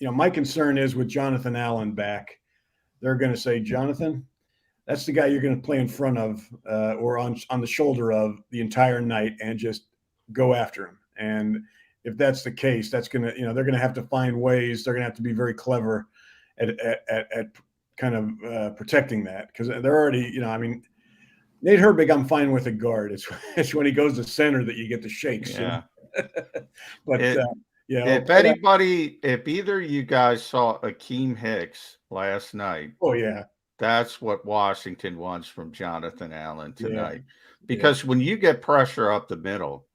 My concern is with Jonathan Allen back, they're going to say, Jonathan, that's the guy you're going to play in front of or on the shoulder of the entire night and just go after him. And if that's the case, that's going to, they're going to have to find ways. They're going to have to be very clever at kind of protecting that, because they're already, Nate Herbig, I'm fine with a guard. It's when he goes to center that you get the shakes. Yeah. But if either of you guys saw Akeem Hicks last night, that's what Washington wants from Jonathan Allen tonight. Because when you get pressure up the middle,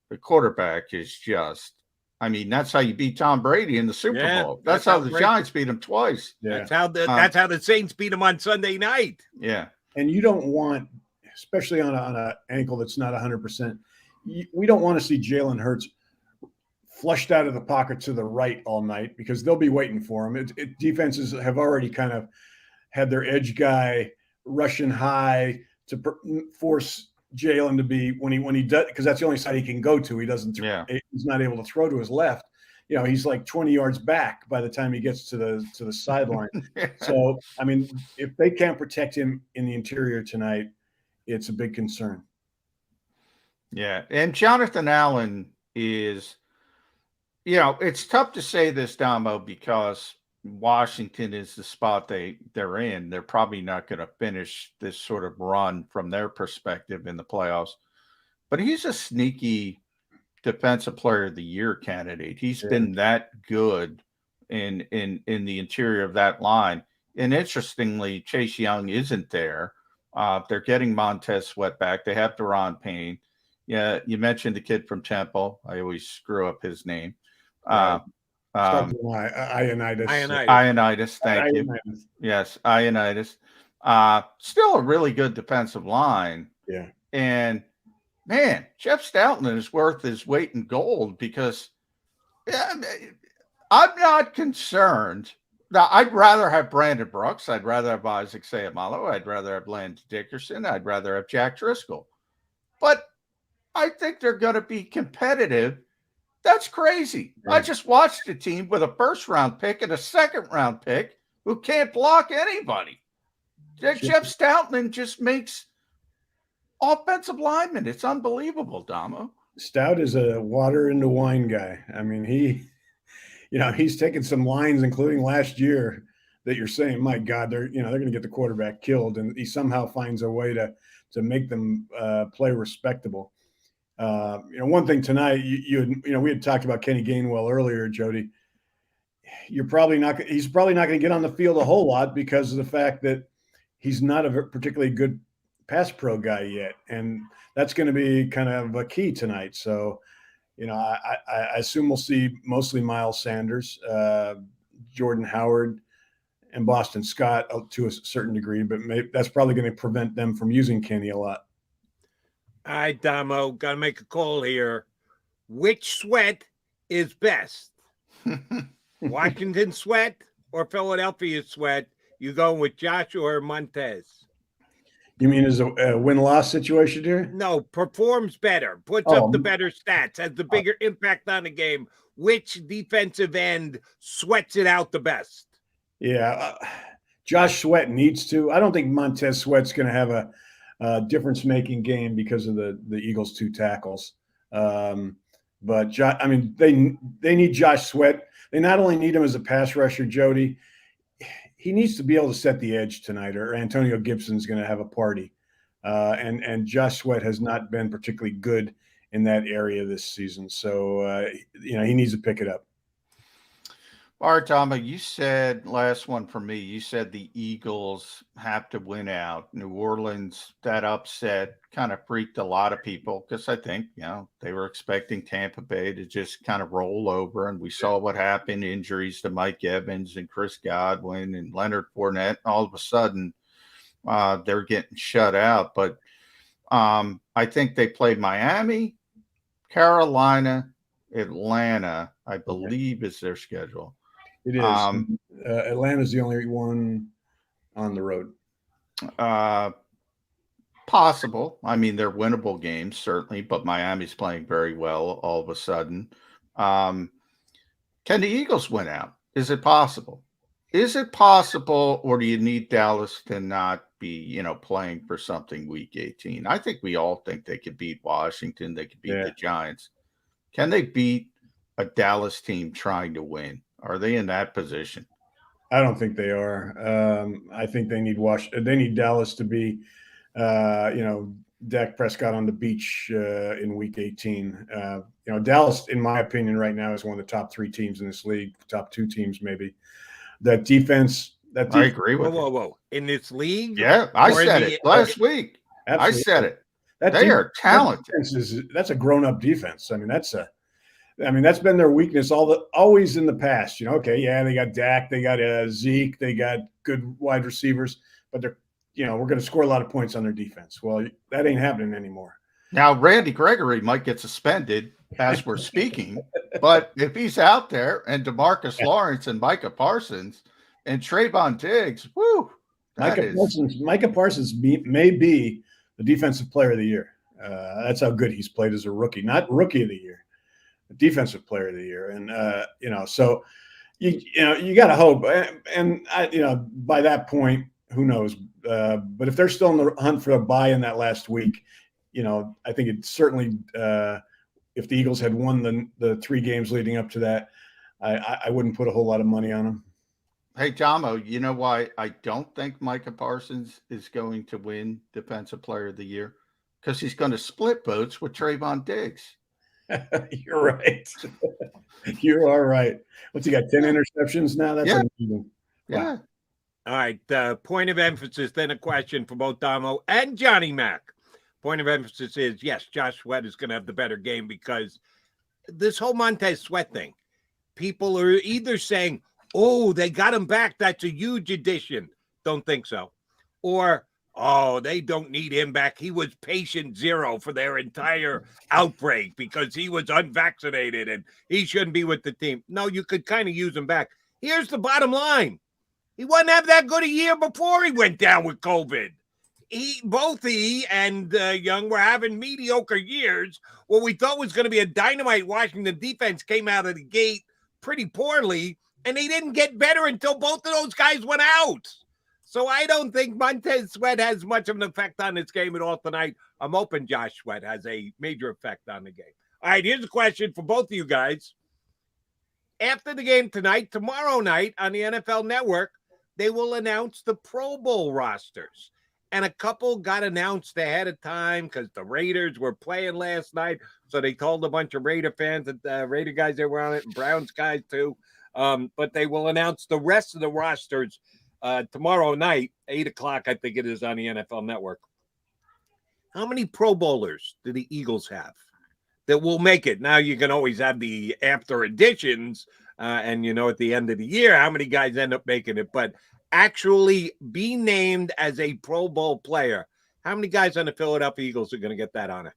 the quarterback is just, that's how you beat Tom Brady in the Super Bowl. That's how the Giants beat him twice. Yeah. That's how the Saints beat him on Sunday night. Yeah. And you don't want, especially on an ankle that's not 100%, we don't want to see Jalen Hurts flushed out of the pocket to the right all night, because they'll be waiting for him. Defenses have already kind of had their edge guy rushing high to force Jalen to be, when he does, because that's the only side he can go to. He doesn't. He's not able to throw to his left. He's like 20 yards back by the time he gets to the sideline. So if they can't protect him in the interior tonight, it's a big concern. Yeah, and Jonathan Allen is, it's tough to say this, Damo, because Washington is the spot they're in. They're probably not going to finish this sort of run from their perspective in the playoffs. But he's a sneaky Defensive Player of the Year candidate. He's been that good in the interior of that line. And interestingly, Chase Young isn't there. They're getting Montez Sweat back. They have Deron Payne. Yeah, you mentioned the kid from Temple. I always screw up his name. Ioannidis. Thank you. Yes, Ioannidis. Still a really good defensive line. Yeah. And man, Jeff Stoutland is worth his weight in gold, because I'm not concerned. Now, I'd rather have Brandon Brooks. I'd rather have Isaac Seumalo. I'd rather have Landon Dickerson. I'd rather have Jack Driscoll. But I think they're going to be competitive. That's crazy. Right. I just watched a team with a first-round pick and a second-round pick who can't block anybody. Jeff Stoutland just makes offensive linemen. It's unbelievable, Damo. Stout is a water into wine guy. he's taken some lines, including last year, that you're saying, my God, they're going to get the quarterback killed, and he somehow finds a way to make them play respectable. One thing tonight, we had talked about Kenny Gainwell earlier, Jody. He's probably not going to get on the field a whole lot because of the fact that he's not a particularly good pass pro guy yet, and that's going to be kind of a key tonight. So, I assume we'll see mostly Miles Sanders, Jordan Howard, and Boston Scott to a certain degree, but that's probably going to prevent them from using Kenny a lot. All right, Damo, got to make a call here. Which sweat is best? Washington sweat or Philadelphia sweat? You going with Joshua or Montez? You mean as a win-loss situation here? No, performs better, puts up the better stats, has the bigger impact on the game. Which defensive end sweats it out the best? Yeah, Josh Sweat needs to. I don't think Montez Sweat's going to have a difference-making game because of the Eagles' 2 tackles. But they need Josh Sweat. They not only need him as a pass rusher, Jody. He needs to be able to set the edge tonight, or Antonio Gibson's going to have a party. And Josh Sweat has not been particularly good in that area this season. So, he needs to pick it up. All right, Tom, you said, last one for me, you said the Eagles have to win out. New Orleans, that upset kind of freaked a lot of people because I think, they were expecting Tampa Bay to just kind of roll over. And we saw what happened, injuries to Mike Evans and Chris Godwin and Leonard Fournette. And all of a sudden, they're getting shut out. But I think they played Miami, Carolina, Atlanta, I believe is their schedule. It is. Atlanta's the only one on the road. Possible. I mean, they're winnable games, certainly, but Miami's playing very well all of a sudden. Can the Eagles win out? Is it possible? Is it possible, or do you need Dallas to not be, playing for something week 18? I think we all think they could beat Washington. They could beat the Giants. Can they beat a Dallas team trying to win? Are they in that position? I don't think they are. I think they need They need Dallas to be, Dak Prescott on the beach in Week 18. Dallas, in my opinion, right now is one of the top 3 teams in this league, top 2 teams maybe. That defense. I agree with you. Whoa! In this league? Yeah, I said it last week. Absolutely. I said it. They are talented. That's a grown-up defense. I mean, that's been their weakness always in the past. They got Dak, they got Zeke, they got good wide receivers, but they're, we're going to score a lot of points on their defense. Well, that ain't happening anymore. Now, Randy Gregory might get suspended as we're speaking, but if he's out there and DeMarcus Lawrence and Micah Parsons and Trayvon Diggs, Micah Parsons may be the defensive player of the year. That's how good he's played as a rookie, not rookie of the year. Defensive player of the year. And, so you got to hope. And by that point, who knows? But if they're still in the hunt for a bye in that last week, I think it certainly, if the Eagles had won the 3 games leading up to that, I wouldn't put a whole lot of money on them. Hey, Tomo, you know why I don't think Micah Parsons is going to win Defensive Player of the Year? Because he's going to split votes with Trayvon Diggs. You're right. You are right. What's he got? 10 interceptions now? That's amazing. Yeah. All right. Point of emphasis, then a question for both Damo and Johnny Mac. Point of emphasis is, yes, Josh Sweat is going to have the better game because this whole Montez Sweat thing, people are either saying, oh, they got him back. That's a huge addition. Don't think so. Or, oh, they don't need him back. He was patient zero for their entire outbreak because he was unvaccinated and he shouldn't be with the team. No, you could kind of use him back. Here's the bottom line. He wasn't have that good a year before he went down with COVID. Both he and Young were having mediocre years. What we thought was going to be a dynamite Washington defense came out of the gate pretty poorly, and they didn't get better until both of those guys went out. So I don't think Montez Sweat has much of an effect on this game at all tonight. I'm hoping Josh Sweat has a major effect on the game. All right, here's a question for both of you guys. after the game tonight, tomorrow night on the NFL Network, they will announce the Pro Bowl rosters. And a couple got announced ahead of time because the Raiders were playing last night. So they told a bunch of Raider fans that the Raider guys that were on it, and Browns guys too. But they will announce the rest of the rosters tomorrow night, 8 o'clock, I think it is, on the NFL Network. How many Pro Bowlers do the Eagles have that will make it? Now, you can always have the after additions, and, at the end of the year, how many guys end up making it. But actually be named as a Pro Bowl player, how many guys on the Philadelphia Eagles are going to get that honor?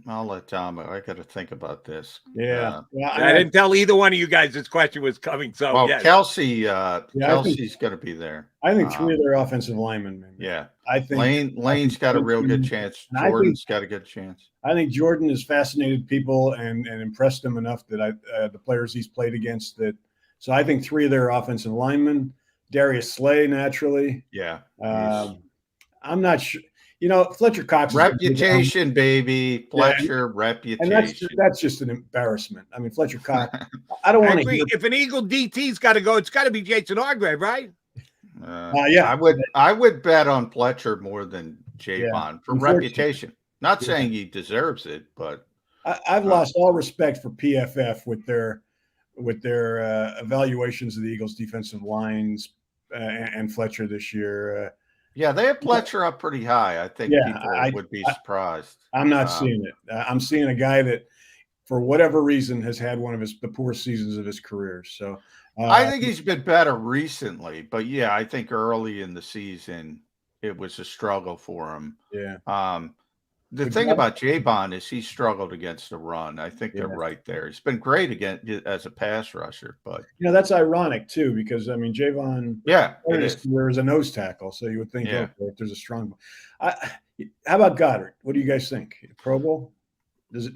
I'll let Tom. I got to think about this. Yeah. I didn't tell either one of you guys this question was coming. So, well, yes. Kelsey's going to be there. I think 3 of their offensive linemen. Maybe. Yeah. I think Lane's got a real good chance. Jordan's got a good chance. I think Jordan has fascinated people and impressed them enough that the players he's played against that. So I think 3 of their offensive linemen, Darius Slay, naturally. Yeah. I'm not sure. Fletcher Cox. Reputation, baby. Fletcher, reputation. And that's just an embarrassment. I mean, Fletcher Cox. I don't want to hear. If an Eagle DT's got to go, it's got to be Jason Hargrave, right? Yeah. I would bet on Fletcher more than Javon for reputation. Not saying he deserves it, but I've lost all respect for PFF with their evaluations of the Eagles' defensive lines and Fletcher this year. Yeah, they have Fletcher up pretty high. I think people would be surprised. I'm not seeing it. I'm seeing a guy that, for whatever reason, has had one of the poorest seasons of his career. So I think he's been better recently, but yeah, I think early in the season it was a struggle for him. Yeah. The thing about Javon is he struggled against the run. I think they're right there. He's been great again as a pass rusher, but that's ironic too, because I mean Javon, there is a nose tackle, so you would think, okay, if there's a strong one. How about Goddard? What do you guys think? Pro Bowl? There's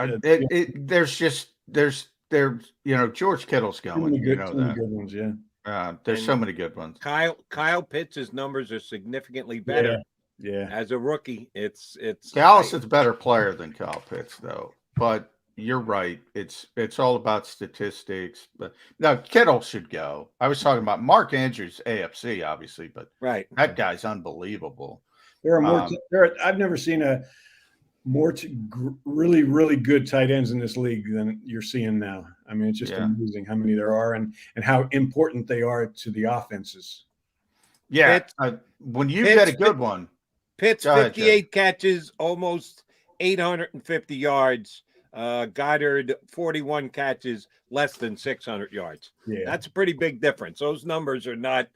George Kittle's going. Good ones, yeah. There's so many good ones. Kyle Pitts' numbers are significantly better. Yeah. As a rookie, it's Dallas is a better player than Kyle Pitts, though. But you're right. It's all about statistics. But no, Kittle should go. I was talking about Mark Andrews, AFC, obviously, but that guy's unbelievable. There are more. I've never seen more really, really good tight ends in this league than you're seeing now. I mean, it's just amazing how many there are and how important they are to the offenses. Yeah, when you get a good one. Pitts, 58 catches, almost 850 yards. Goddard, 41 catches, less than 600 yards. Yeah. That's a pretty big difference. Those numbers are not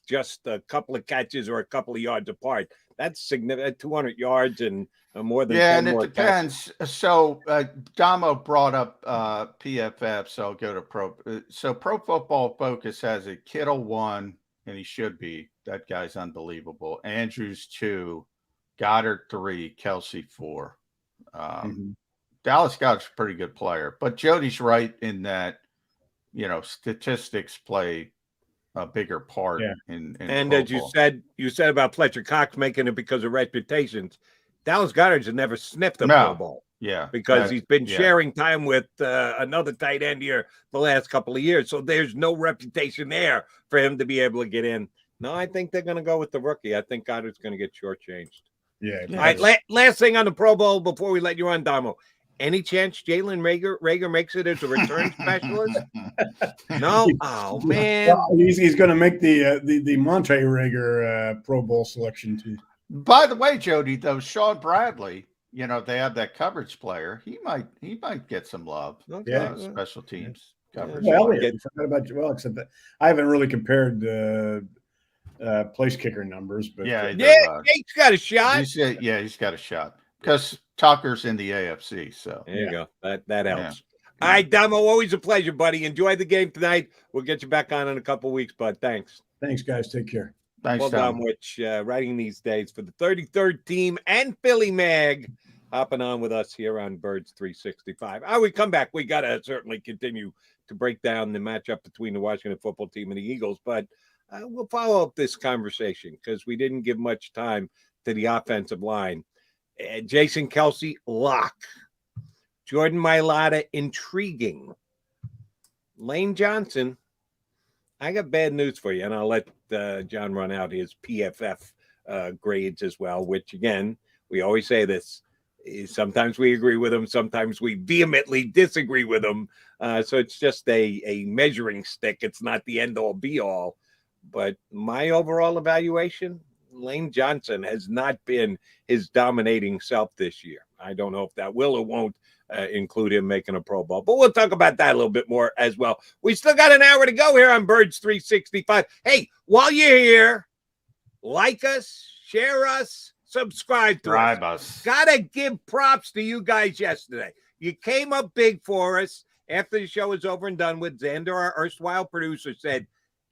just a couple of catches or a couple of yards apart. That's significant, 200 yards and more than 10 and more it depends. Catches. So Damo brought up PFF, so I'll go to Pro. So Pro Football Focus has a Kittle 1, and he should be. That guy's unbelievable. Andrews 2, Goddard 3, Kelsey 4. Dallas Goddard's a pretty good player, but Jody's right in that statistics play a bigger part in and as you said about Fletcher Cox making it because of reputations. Dallas Goddard's have never sniffed a Pro Bowl. Yeah, because he's been sharing time with another tight end here the last couple of years. So there's no reputation there for him to be able to get in. No, I think they're going to go with the rookie. I think Goddard's going to get shortchanged. Yeah. All right, last thing on the Pro Bowl before we let you on, Damo. Any chance Jalen Reagor makes it as a return specialist? No? Oh, man. Well, he's going to make the Monte Reagor Pro Bowl selection team. By the way, Jody, though, Sean Bradley, they have that coverage player. He might get some love. Special teams coverage. Except that I haven't really compared place kicker numbers, but he's got a shot. He's got a shot because Tucker's in the AFC. So there you go. That helps. All right, Damo, always a pleasure, buddy. Enjoy the game tonight. We'll get you back on in a couple of weeks, bud. Thanks, guys. Take care. Thanks, Tom. Domowitch, writing these days for the 33rd team and Philly Mag, hopping on with us here on Birds 365. We come back. We got to certainly continue to break down the matchup between the Washington football team and the Eagles, but we'll follow up this conversation because we didn't give much time to the offensive line. Jason Kelsey, lock. Jordan Mailata, intriguing. Lane Johnson, I got bad news for you, and I'll let John run out his PFF grades as well, which, again, we always say this. Sometimes we agree with them. Sometimes we vehemently disagree with them. So it's just a measuring stick. It's not the end-all, be-all. But my overall evaluation, Lane Johnson has not been his dominating self this year. I don't know if that will or won't include him making a Pro Bowl. But we'll talk about that a little bit more as well. We still got an hour to go here on Birds 365. Hey, while you're here, like us, share us, subscribe to us. Gotta give props to you guys yesterday. You came up big for us after the show was over and done with. Xander, our erstwhile producer, said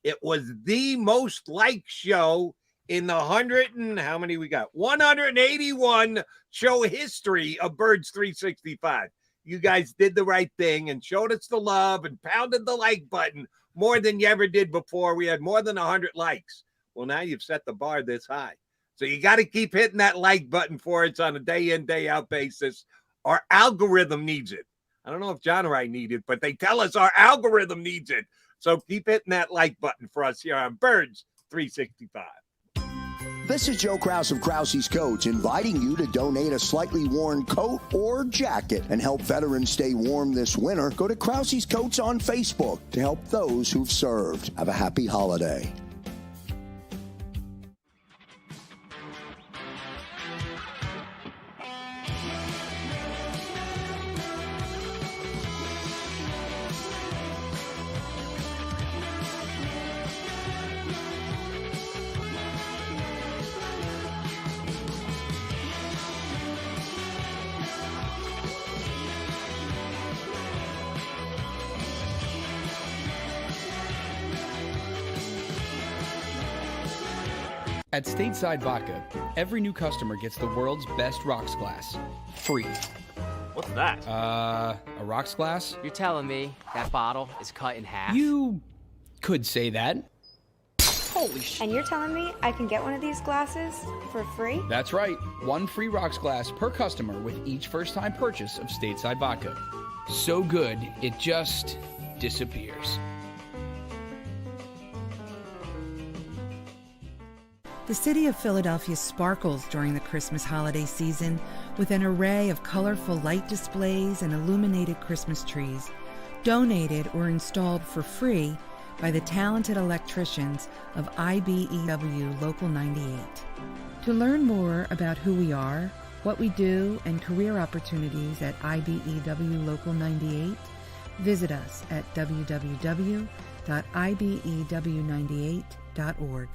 it was the most liked show in the 181 show history of Birds 365. You guys did the right thing and showed us the love and pounded the like button more than you ever did before. We had more than 100 likes. Well, now you've set the bar this high. So you got to keep hitting that like button for us on a day in, day out basis. Our algorithm needs it. I don't know if John or I need it, but they tell us our algorithm needs it. So keep hitting that like button for us here on Birds 365. This is Joe Krause of Krause's Coats, inviting you to donate a slightly worn coat or jacket and help veterans stay warm this winter. Go to Krause's Coats on Facebook to help those who've served. Have a happy holiday. At Stateside Vodka, every new customer gets the world's best rocks glass, free. What's that? A rocks glass? You're telling me that bottle is cut in half? You could say that. Holy shit. And you're telling me I can get one of these glasses for free? That's right. One free rocks glass per customer with each first-time purchase of Stateside Vodka. So good, it just disappears. The city of Philadelphia sparkles during the Christmas holiday season with an array of colorful light displays and illuminated Christmas trees, donated or installed for free by the talented electricians of IBEW Local 98. To learn more about who we are, what we do, and career opportunities at IBEW Local 98, visit us at www.ibew98.org.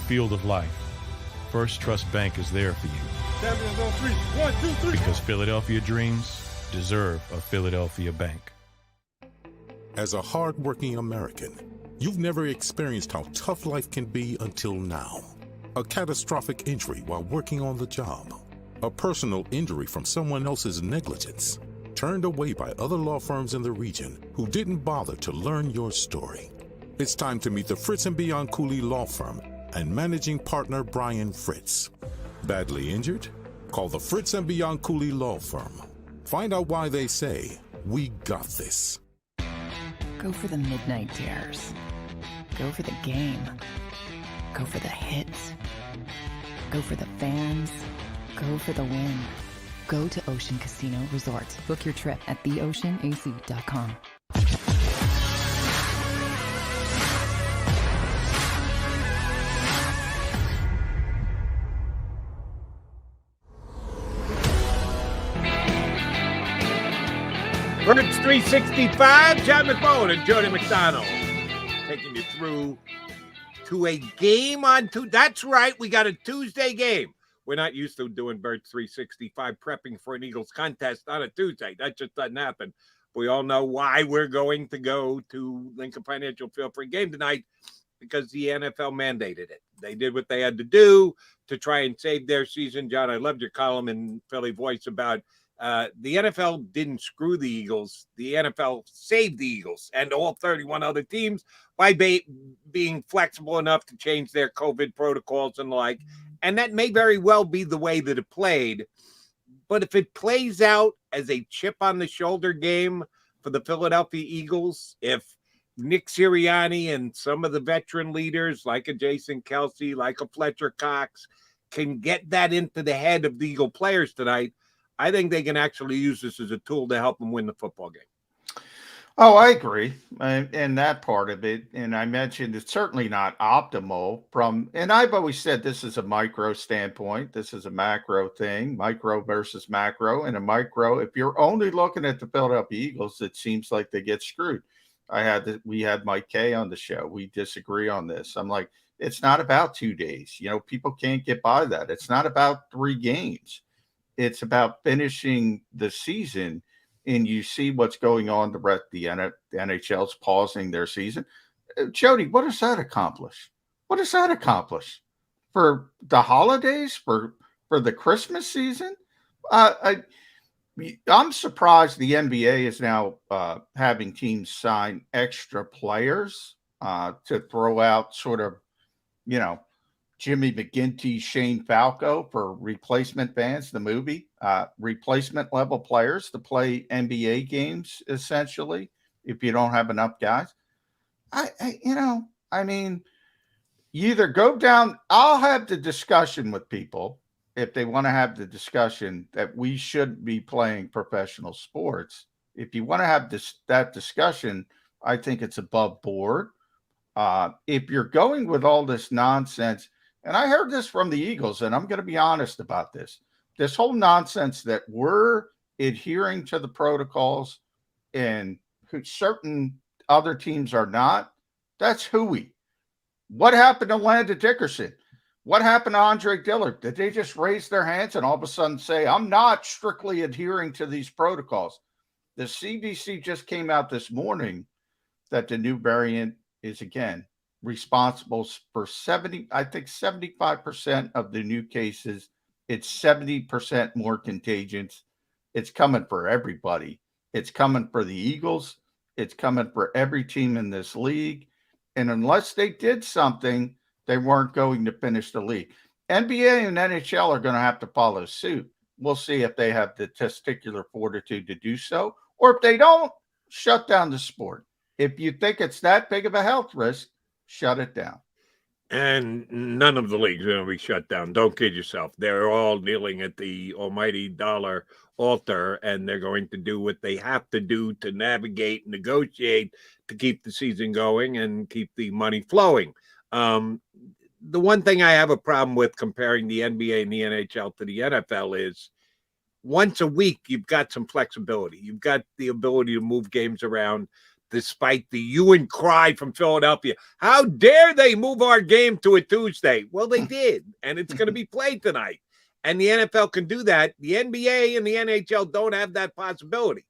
Field of life, First Trust Bank is there for you. 7 on 3. 1, 2, 3. Because Philadelphia dreams deserve a Philadelphia bank. As a hardworking American, you've never experienced how tough life can be until now. A catastrophic injury while working on the job. A personal injury from someone else's negligence. Turned away by other law firms in the region who didn't bother to learn your story. It's time to meet the Fritz & Bianculli Law Firm and managing partner Brian Fritz. Badly injured? Call the Fritz & Bianculli Law Firm. Find out why they say, we got this. Go for the midnight dares. Go for the game. Go for the hits. Go for the fans. Go for the win. Go to Ocean Casino Resort. Book your trip at theoceanac.com. Birds 365, John McMullen and Jody McDonald taking you through to a game on Tuesday. That's right, we got a Tuesday game. We're not used to doing Birds 365 prepping for an Eagles contest on a Tuesday. That just doesn't happen. We all know why we're going to go to Lincoln Financial Field for a game tonight. because the NFL mandated it. They did what they had to do to try and save their season. John, I loved your column in Philly Voice about the NFL didn't screw the Eagles. The NFL saved the Eagles and all 31 other teams by being flexible enough to change their COVID protocols and the like. And that may very well be the way that it played. But if it plays out as a chip on the shoulder game for the Philadelphia Eagles, if Nick Sirianni and some of the veteran leaders like a Jason Kelsey, like a Fletcher Cox can get that into the head of the Eagle players tonight, I think they can actually use this as a tool to help them win the football game. Oh, I agree. And that part of it. And I mentioned it's certainly not optimal and I've always said this is a micro standpoint. This is a macro thing, micro versus macro. And a micro, if you're only looking at the Philadelphia Eagles, it seems like they get screwed. We had Mike Kay on the show. We disagree on this. I'm like, it's not about 2 days. People can't get by that. It's not about 3 games. It's about finishing the season, and you see what's going on. The NHL's pausing their season. Jody, what does that accomplish? What does that accomplish for the holidays, for the Christmas season? I'm surprised the NBA is now having teams sign extra players to throw out sort of, Jimmy McGinty, Shane Falco for replacement fans, the movie, replacement level players to play NBA games, essentially, if you don't have enough guys. You either go down, I'll have the discussion with people if they want to have the discussion that we should be playing professional sports. If you want to have that discussion, I think it's above board. If you're going with all this nonsense, and I heard this from the Eagles, and I'm going to be honest about this whole nonsense that we're adhering to the protocols and certain other teams are not, that's hooey. What happened to Landon Dickerson? What happened to Andre Dillard? Did they just raise their hands and all of a sudden say, I'm not strictly adhering to these protocols? The CDC just came out this morning that the new variant is, again, responsible for 75% of the new cases. It's 70% more contagious. It's coming for everybody. It's coming for the Eagles. It's coming for every team in this league. And unless they did something, they weren't going to finish the league. NBA and NHL are going to have to follow suit. We'll see if they have the testicular fortitude to do so, or if they don't, shut down the sport. If you think it's that big of a health risk, shut it down. And none of the leagues are going to be shut down. Don't kid yourself. They're all kneeling at the almighty dollar altar, and they're going to do what they have to do to navigate, negotiate, to keep the season going and keep the money flowing. The one thing I have a problem with comparing the NBA and the NHL to the NFL is once a week, you've got some flexibility. You've got the ability to move games around. Despite the hue and cry from Philadelphia, how dare they move our game to a Tuesday? Well, they did, and it's going to be played tonight. And the NFL can do that. The NBA and the NHL don't have that possibility.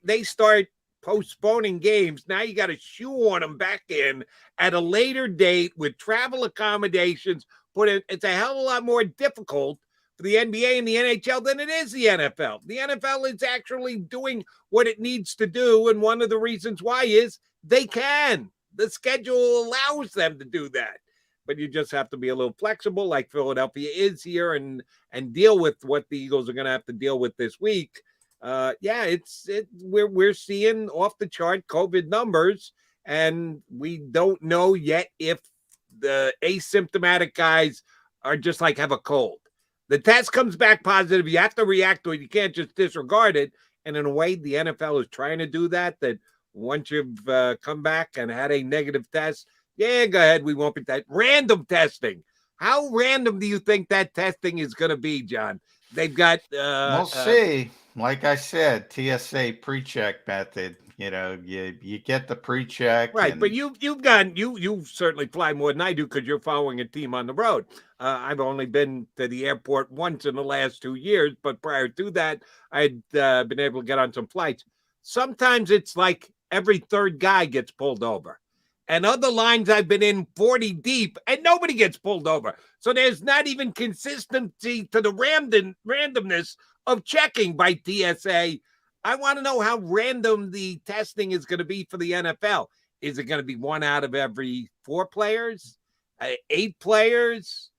They start postponing games. Now you got to shoehorn them back in at a later date with travel accommodations. It's a hell of a lot more difficult for the NBA and the NHL than it is the NFL. The NFL is actually doing what it needs to do, and one of the reasons why is they can. The schedule allows them to do that. But you just have to be a little flexible like Philadelphia is here and deal with what the Eagles are going to have to deal with this week. We're seeing off the chart COVID numbers, and we don't know yet if the asymptomatic guys are just like have a cold. The test comes back positive. You have to react to it. You can't just disregard it. And in a way, the NFL is trying to do that once you've come back and had a negative test, yeah, go ahead. We won't be that random testing. How random do you think that testing is going to be, John? They've got. We'll see. Like I said, TSA pre-check method. You get the pre-check, right? But you certainly fly more than I do because you're following a team on the road. I've only been to the airport once in the last 2 years, but prior to that, I'd been able to get on some flights. Sometimes it's like every third guy gets pulled over. And other lines I've been in 40 deep, and nobody gets pulled over. So there's not even consistency to the randomness of checking by TSA. I want to know how random the testing is going to be for the NFL. Is it going to be 1 out of every 4 players, 8 players,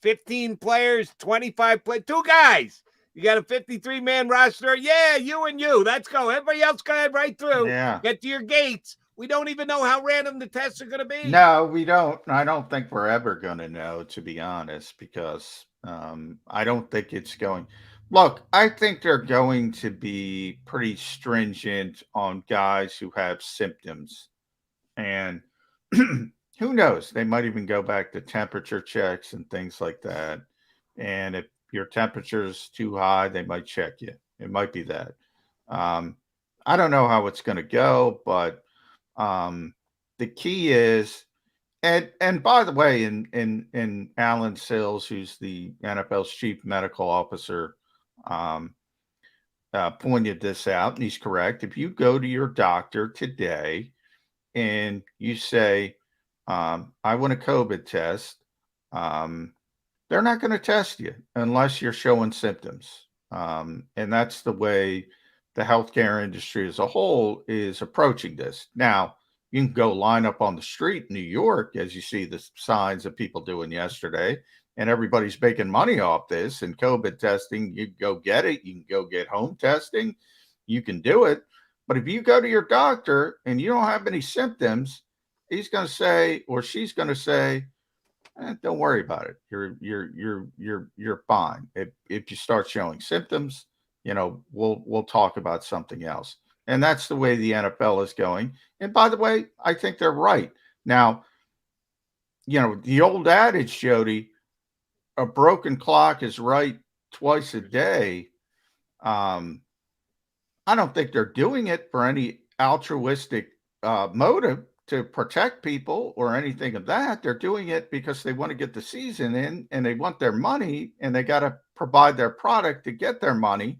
15 players, 25 players, 2 guys? You got a 53-man roster. Yeah, you and you. Let's go. Everybody else go ahead right through. Yeah. Get to your gates. We don't even know how random the tests are going to be. No, we don't. I don't think we're ever going to know, to be honest, because I don't think it's going. Look, I think they're going to be pretty stringent on guys who have symptoms. And who knows? They might even go back to temperature checks and things like that. And if your temperature is too high, they might check you. It might be that. I don't know how it's going to go, but the key is, and by the way, in Alan Sills, who's the NFL's chief medical officer, pointed this out, and he's correct. If you go to your doctor today and you say, I want a COVID test, they're not going to test you unless you're showing symptoms. And that's the way the healthcare industry as a whole is approaching this. Now, you can go line up on the street in New York, as you see the signs of people doing yesterday, and everybody's making money off this. And COVID testing, you can go get it. You can go get home testing. You can do it. But if you go to your doctor and you don't have any symptoms, he's going to say, or she's going to say, don't worry about it. You're fine. If you start showing symptoms, we'll talk about something else. And that's the way the NFL is going. And by the way, I think they're right. Now, the old adage, Jody, a broken clock is right twice a day. I don't think they're doing it for any altruistic motive to protect people or anything of that. They're doing it because they want to get the season in and they want their money and they got to provide their product to get their money.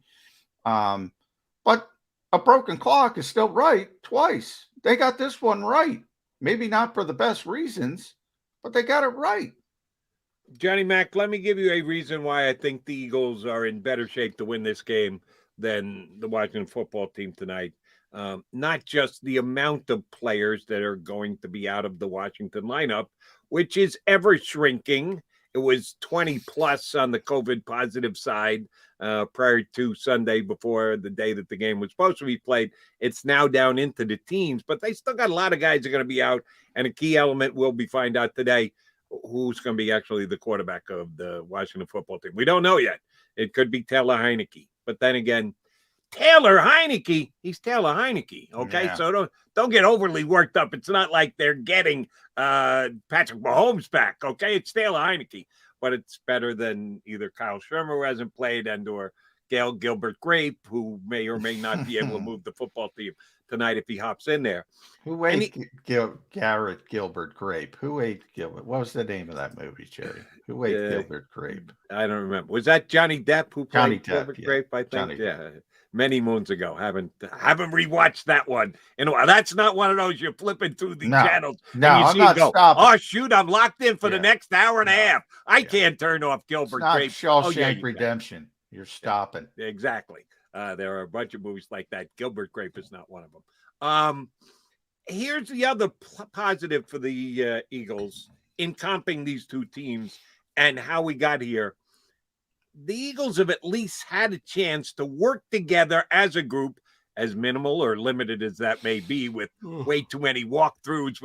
But a broken clock is still right twice. They got this one right. Maybe not for the best reasons, but they got it right. Johnny Mac, let me give you a reason why I think the Eagles are in better shape to win this game than the Washington football team tonight. Not just the amount of players that are going to be out of the Washington lineup, which is ever shrinking. It was 20 plus on the COVID positive side prior to Sunday before the day that the game was supposed to be played. It's now down into the teens, but they still got a lot of guys that are going to be out. And a key element will be find out today who's going to be actually the quarterback of the Washington football team. We don't know yet. It could be Taylor Heineke. But then again, Taylor Heineke, he's Taylor Heineke, okay? Yeah. So don't get overly worked up. It's not like they're getting Patrick Mahomes back, okay? It's Taylor Heineke, but it's better than either Kyle Shermer, who hasn't played, and or Gail Gilbert-Grape, who may or may not be able to move the football team tonight if he hops in there. Who ate Garrett Gilbert-Grape? Who ate Gilbert? What was the name of that movie, Jerry? Who ate Gilbert-Grape? I don't remember. Was that Johnny Depp who played Gilbert-Grape, I think? Johnny Depp. Many moons ago. Haven't rewatched that one. And that's not one of those you're flipping through the channels. No, and you I'm not stopping. Oh, shoot, I'm locked in for the next hour and a half. I can't turn off Gilbert-Grape. Shawshank Redemption. You're stopping. Exactly. There are a bunch of movies like that. Gilbert-Grape is not one of them. Here's the other positive for the Eagles in comping these two teams and how we got here. The Eagles have at least had a chance to work together as a group, as minimal or limited as that may be, with way too many walkthroughs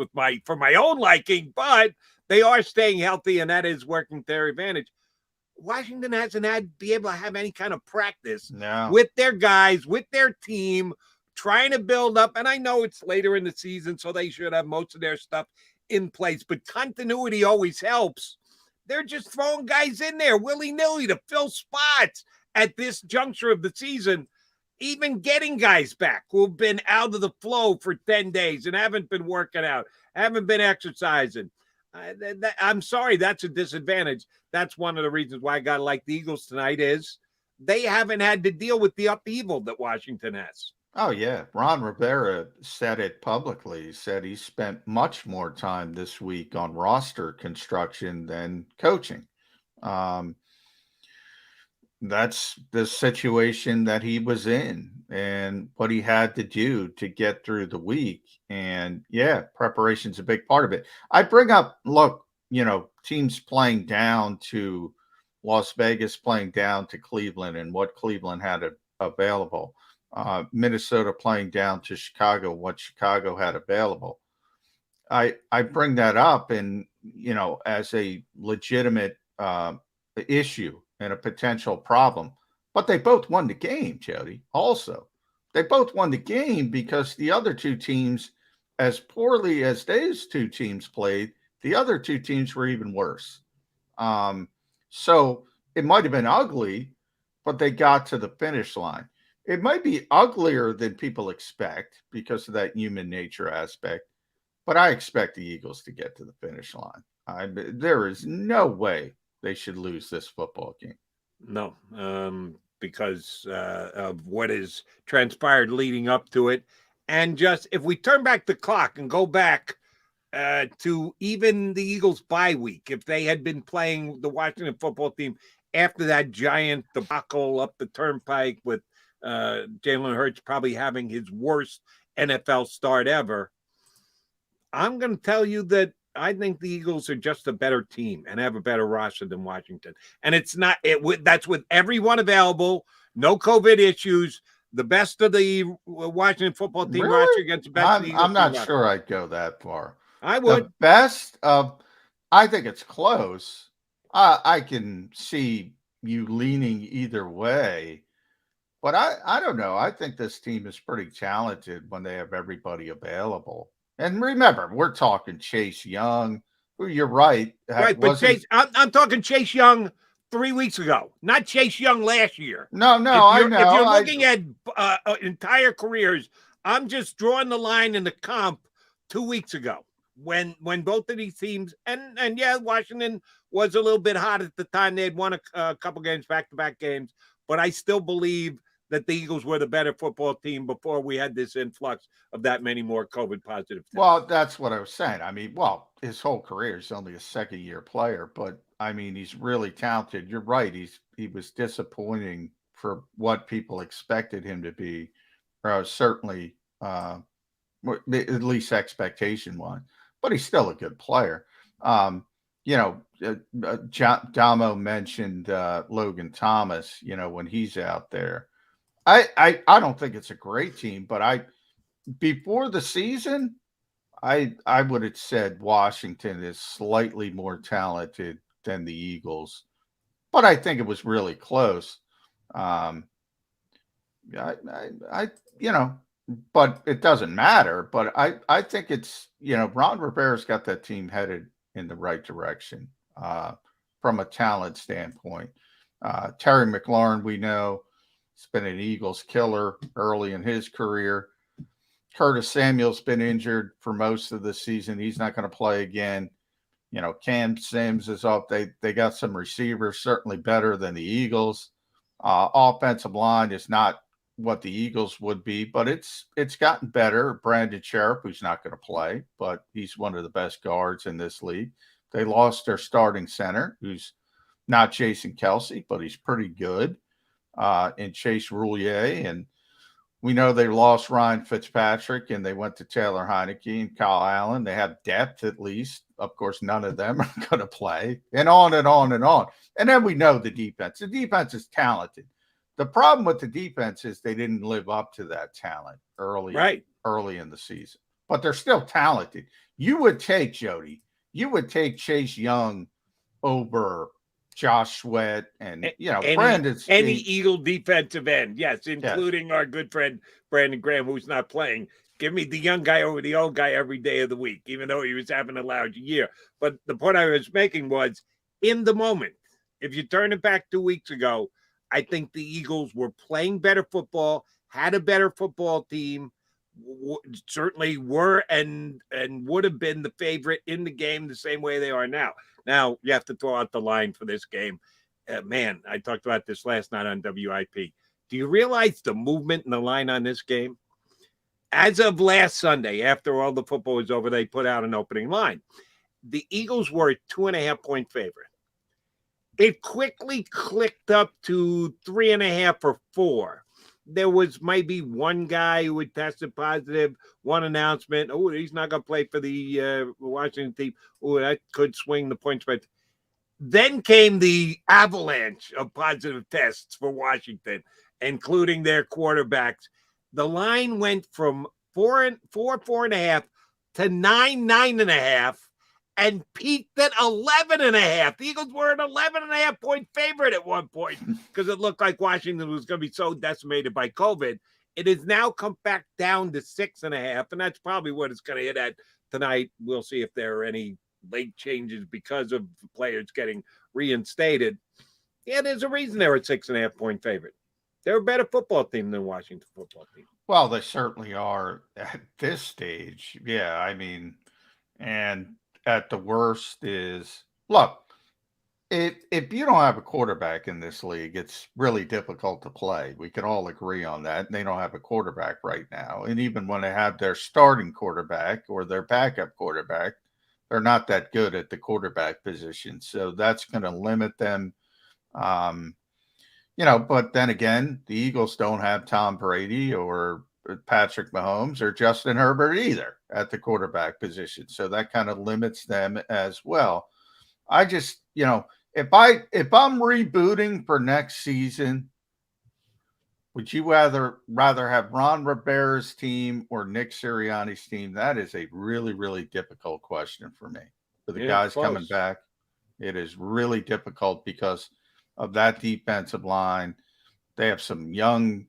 for my own liking, but they are staying healthy, and that is working to their advantage. Washington hasn't be able to have any kind of practice with their guys, with their team, trying to build up. And I know it's later in the season, so they should have most of their stuff in place, but continuity always helps. They're just throwing guys in there willy-nilly to fill spots at this juncture of the season, even getting guys back who have been out of the flow for 10 days and haven't been working out, haven't been exercising. I'm sorry, that's a disadvantage. That's one of the reasons why I got to like the Eagles tonight is they haven't had to deal with the upheaval that Washington has. Oh yeah, Ron Rivera said it publicly. He said he spent much more time this week on roster construction than coaching. Um, that's the situation that he was in and what he had to do to get through the week. And yeah, preparation's a big part of it. I bring up, look, teams playing down to Las Vegas, playing down to Cleveland, and what Cleveland had available. Minnesota playing down to Chicago, what Chicago had available. I bring that up and as a legitimate issue and a potential problem. But they both won the game, Jody. Also, they both won the game because the other two teams, as poorly as those two teams played, the other two teams were even worse. So it might have been ugly, but they got to the finish line. It might be uglier than people expect because of that human nature aspect, but I expect the Eagles to get to the finish line. There is no way they should lose this football game. No, because of what is transpired leading up to it. And just if we turn back the clock and go back to even the Eagles' bye week, if they had been playing the Washington football team after that giant debacle up the turnpike with Jalen Hurts probably having his worst NFL start ever, I'm going to tell you that I think the Eagles are just a better team and have a better roster than Washington. And it's not that's with everyone available, no COVID issues, the best of the Washington football team Really? roster against the best of the Eagles I'm not team sure I'd go that far. I would. The best of, I think it's close. I can see you leaning either way, but I don't know. I think this team is pretty talented when they have everybody available. And remember, we're talking Chase Young, who you're right. Right, but Chase, I'm talking Chase Young 3 weeks ago, not Chase Young last year. No, I know. If you're looking at entire careers, I'm just drawing the line in the comp 2 weeks ago when both of these teams, and yeah, Washington was a little bit hot at the time. They had won a couple games, back-to-back games, but I still believe that the Eagles were the better football team before we had this influx of that many more COVID positive tests. Well, that's what I was saying. I mean, his whole career is only a second-year player, but I mean, he's really talented. You're right. He was disappointing for what people expected him to be, or certainly at least expectation-wise. But he's still a good player. Damo mentioned Logan Thomas. When he's out there. I don't think it's a great team, but before the season, I would have said Washington is slightly more talented than the Eagles, but I think it was really close. But it doesn't matter. But I think it's Ron Rivera's got that team headed in the right direction from a talent standpoint. Terry McLaurin, we know. He's been an Eagles killer early in his career. Curtis Samuel's been injured for most of the season. He's not going to play again. Cam Sims is up. They got some receivers, certainly better than the Eagles. Offensive line is not what the Eagles would be, but it's gotten better. Brandon Sheriff, who's not going to play, but he's one of the best guards in this league. They lost their starting center, who's not Jason Kelsey, but he's pretty good. In Chase Roulier, and we know they lost Ryan Fitzpatrick and they went to Taylor Heineke and Kyle Allen. They have depth at least. Of course, none of them are going to play, and on and on and on. And then we know the defense. The defense is talented. The problem with the defense is they didn't live up to that talent early in the season, but they're still talented. You would take Chase Young over Josh Sweat and any Eagle defensive end, yes, including our good friend Brandon Graham, who's not playing. Give me the young guy over the old guy every day of the week, even though he was having a loud year. But the point I was making was, in the moment, if you turn it back 2 weeks ago, I think the Eagles were playing better football, had a better football team, certainly were and would have been the favorite in the game the same way they are now. Now, you have to throw out the line for this game. Man, I talked about this last night on WIP. Do you realize the movement in the line on this game? As of last Sunday, after all the football was over, they put out an opening line. The Eagles were a 2.5-point favorite. It quickly clicked up to 3.5 or 4. There was maybe one guy who had tested positive, one announcement. Oh, he's not going to play for the Washington team. Oh, that could swing the point spread. Then came the avalanche of positive tests for Washington, including their quarterbacks. The line went from 4.5 to 9.5, and peaked at 11.5. The Eagles were an 11.5-point favorite at one point because it looked like Washington was going to be so decimated by COVID. It has now come back down to 6.5, and that's probably what it's going to hit at tonight. We'll see if there are any late changes because of players getting reinstated. Yeah, there's a reason they're a 6.5-point favorite. They're a better football team than Washington football team. Well, they certainly are at this stage. Yeah, I mean, and at the worst is, look, if you don't have a quarterback in this league, it's really difficult to play. We can all agree on that. They don't have a quarterback right now. And even when they have their starting quarterback or their backup quarterback, they're not that good at the quarterback position. So that's going to limit them. But then again, the Eagles don't have Tom Brady or Patrick Mahomes or Justin Herbert either at the quarterback position. So that kind of limits them as well. I just, if I'm rebooting for next season, would you rather have Ron Rivera's team or Nick Sirianni's team? That is a really, really difficult question for me. For the guys coming back, it is really difficult because of that defensive line. They have some young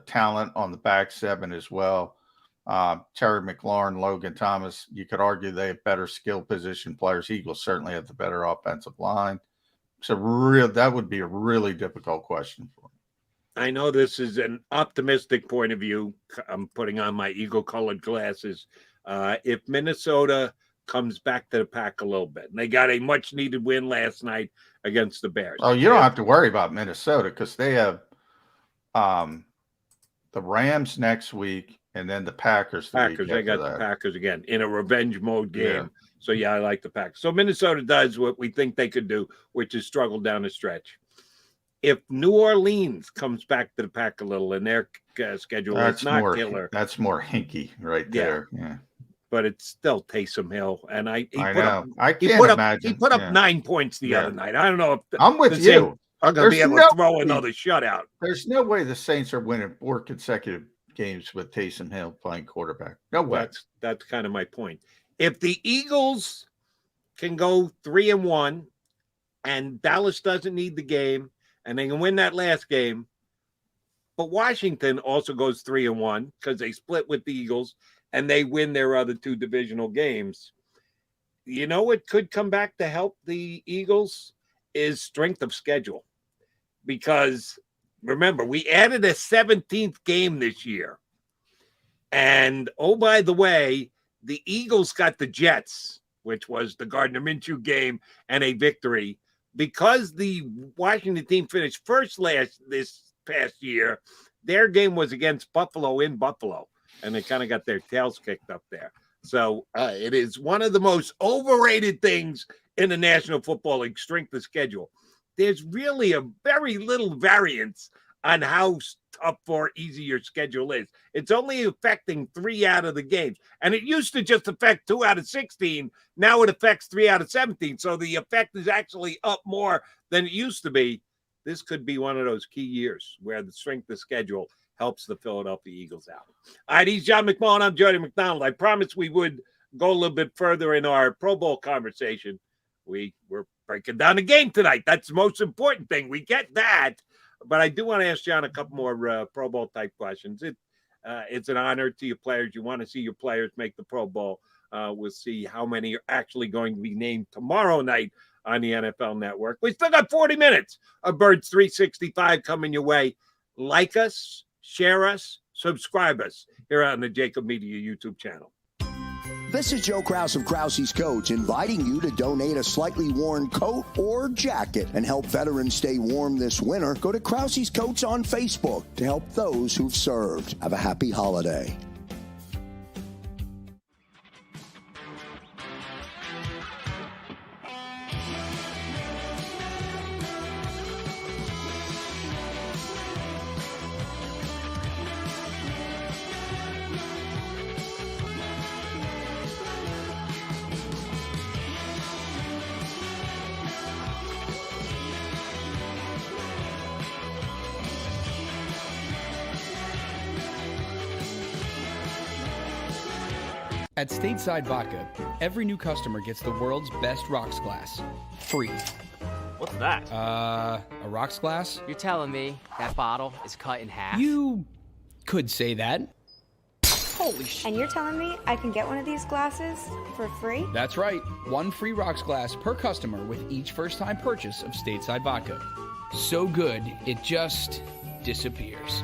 talent on the back seven as well. Terry McLaurin, Logan Thomas, you could argue they have better skill position players. Eagles certainly have the better offensive line. So that would be a really difficult question for me. I know this is an optimistic point of view. I'm putting on my eagle-colored glasses. If Minnesota comes back to the pack a little bit, and they got a much-needed win last night against the Bears. Oh, you don't have to worry about Minnesota because they have the Rams next week and then the Packers. They got the Packers again in a revenge mode game. Yeah. So, yeah, I like the Packers. So Minnesota does what we think they could do, which is struggle down the stretch. If New Orleans comes back to the pack a little in their schedule, it's not killer. That's more hinky right there. Yeah. But it's still Taysom Hill. And I can't imagine. He put up 9 points the other night. I don't know if I'm with you. I'm going to be able to throw another shutout. There's no way the Saints are winning 4 consecutive games with Taysom Hill playing quarterback. No way. That's kind of my point. If the Eagles can go 3-1 and Dallas doesn't need the game and they can win that last game, but Washington also goes 3-1 because they split with the Eagles and they win their other 2 divisional games. You know what could come back to help the Eagles is strength of schedule. Because remember, we added a 17th game this year. And, oh, by the way, the Eagles got the Jets, which was the Gardner Minshew game, and a victory. Because the Washington team finished first this past year, their game was against Buffalo in Buffalo. And they kind of got their tails kicked up there. So it is one of the most overrated things in the National Football League, strength of schedule. There's really a very little variance on how tough or easy your schedule is. It's only affecting 3 out of the games. And it used to just affect 2 out of 16. Now it affects 3 out of 17. So the effect is actually up more than it used to be. This could be one of those key years where the strength of schedule helps the Philadelphia Eagles out. All right, he's John McMullen. I'm Jody McDonald. I promised we would go a little bit further in our Pro Bowl conversation. We're breaking down the game tonight. That's the most important thing. We get that. But I do want to ask John a couple more Pro Bowl type questions. It's an honor to your players. You want to see your players make the Pro Bowl. We'll see how many are actually going to be named tomorrow night on the NFL Network. We still got 40 minutes of Birds 365 coming your way. Like us, share us, subscribe us here on the JAKIB Media YouTube channel. This is Joe Krause of Krause's Coats, inviting you to donate a slightly worn coat or jacket and help veterans stay warm this winter. Go to Krause's Coats on Facebook to help those who've served. Have a happy holiday. At Stateside Vodka, every new customer gets the world's best rocks glass, free. What's that? A rocks glass? You're telling me that bottle is cut in half? You could say that. Holy shit. And you're telling me I can get one of these glasses for free? That's right. One free rocks glass per customer with each first-time purchase of Stateside Vodka. So good, it just disappears.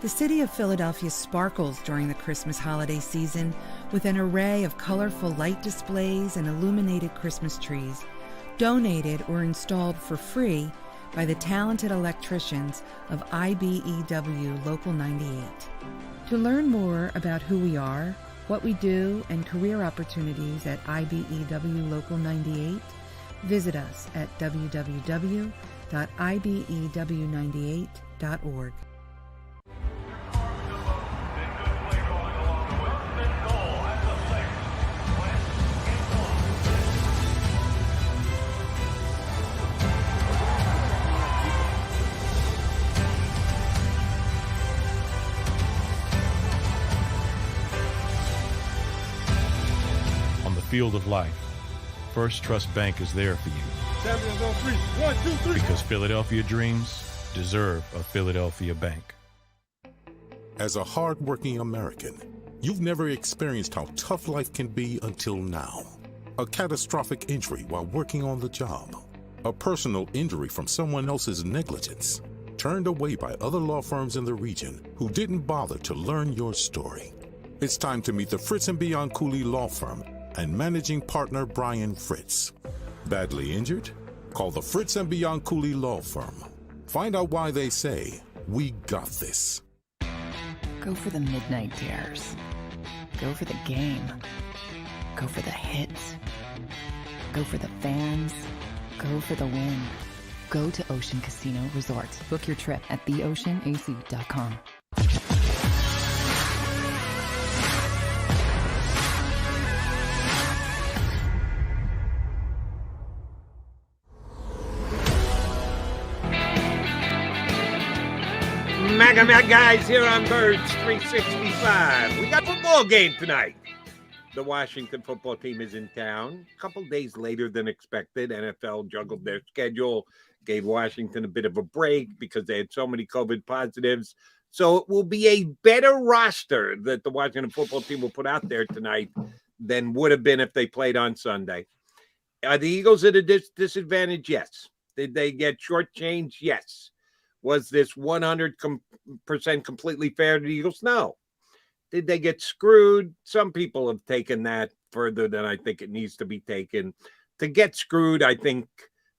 The city of Philadelphia sparkles during the Christmas holiday season with an array of colorful light displays and illuminated Christmas trees, donated or installed for free by the talented electricians of IBEW Local 98. To learn more about who we are, what we do, and career opportunities at IBEW Local 98, visit us at www.ibew98.org. Field of life, First Trust Bank is there for you. 7 on 3. 1, 2, 3. Because Philadelphia dreams deserve a Philadelphia bank. As a hardworking American, you've never experienced how tough life can be until now. A catastrophic injury while working on the job. A personal injury from someone else's negligence. Turned away by other law firms in the region who didn't bother to learn your story. It's time to meet the Fritz & Bianculli Law Firm and managing partner Brian Fritz. Badly injured? Call the Fritz & Bianculli Law Firm. Find out why they say, "We got this." Go for the midnight dares. Go for the game. Go for the hits. Go for the fans. Go for the win. Go to Ocean Casino Resort. Book your trip at theoceanac.com. Mag guys here on Birds 365. We got a football game tonight. The Washington football team is in town. A couple days later than expected. NFL juggled their schedule, gave Washington a bit of a break because they had so many COVID positives. So it will be a better roster that the Washington football team will put out there tonight than would have been if they played on Sunday. Are the Eagles at a disadvantage? Yes. Did they get shortchanged? Yes. Was this 100% completely fair to the Eagles? No. Did they get screwed? Some people have taken that further than I think it needs to be taken. To get screwed, I think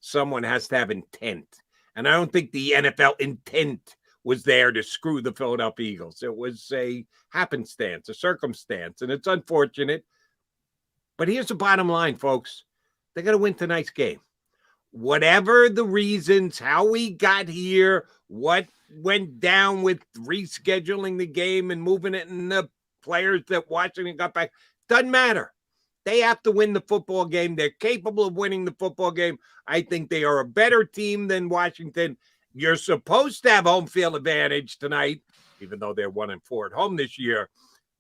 someone has to have intent. And I don't think the NFL intent was there to screw the Philadelphia Eagles. It was a happenstance, a circumstance, and it's unfortunate. But here's the bottom line, folks. They got to win tonight's game. Whatever the reasons, how we got here, what went down with rescheduling the game and moving it, and the players that Washington got back, doesn't matter. They have to win the football game. They're capable of winning the football game. I think they are a better team than Washington. You're supposed to have home field advantage tonight, even though they're 1-4 at home this year.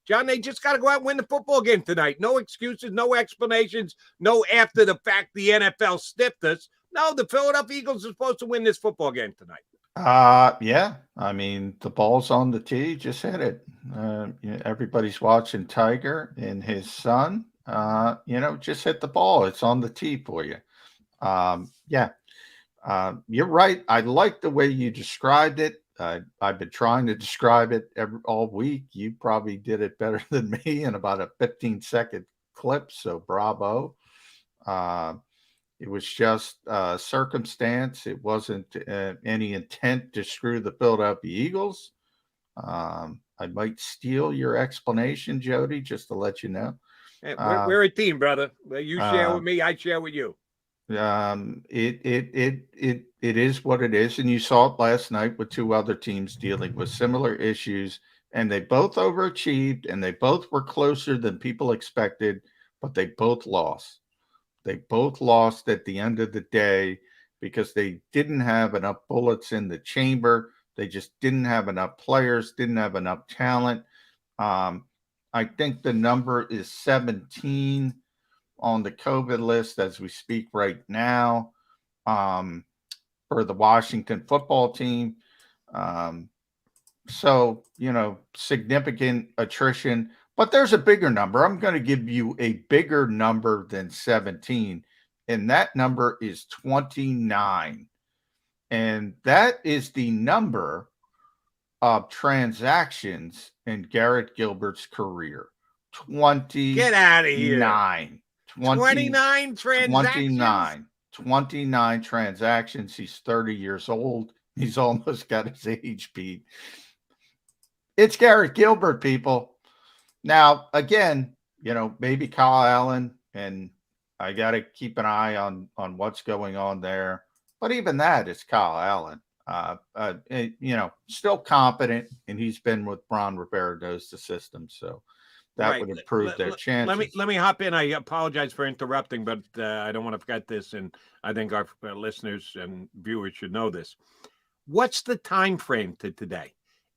John, they just got to go out and win the football game tonight. No excuses, no explanations, no after the fact the NFL stiffed us. No, the Philadelphia Eagles are supposed to win this football game tonight. Yeah. I mean, the ball's on the tee. Just hit it. Everybody's watching Tiger and his son. Just hit the ball. It's on the tee for you. You're right. I like the way you described it. I've been trying to describe it all week. You probably did it better than me in about a 15-second clip. So bravo. It was just circumstance. It wasn't any intent to screw the Philadelphia Eagles. I might steal your explanation, Jody, just to let you know. Hey, we're a team, brother. You share with me, I share with you. It is what it is, and you saw it last night with two other teams dealing with similar issues, and they both overachieved, and they both were closer than people expected, but they both lost. They both lost at the end of the day because they didn't have enough bullets in the chamber. They just didn't have enough players, didn't have enough talent. I think the number is 17 on the COVID list as we speak right now for the Washington football team. So, significant attrition. But there's a bigger number. I'm going to give you a bigger number than 17, and that number is 29. And that is the number of transactions in Garrett Gilbert's career. 29. Get out of here. 29 transactions? 29 transactions. He's 30 years old. He's almost got his age beat. It's Garrett Gilbert, people. Now, again, maybe Kyle Allen, and I got to keep an eye on what's going on there. But even that is Kyle Allen. Still competent, and he's been with Ron Rivera, knows the system, so that would improve their chances. Let me hop in. I apologize for interrupting, but I don't want to forget this, and I think our listeners and viewers should know this. What's the time frame to today?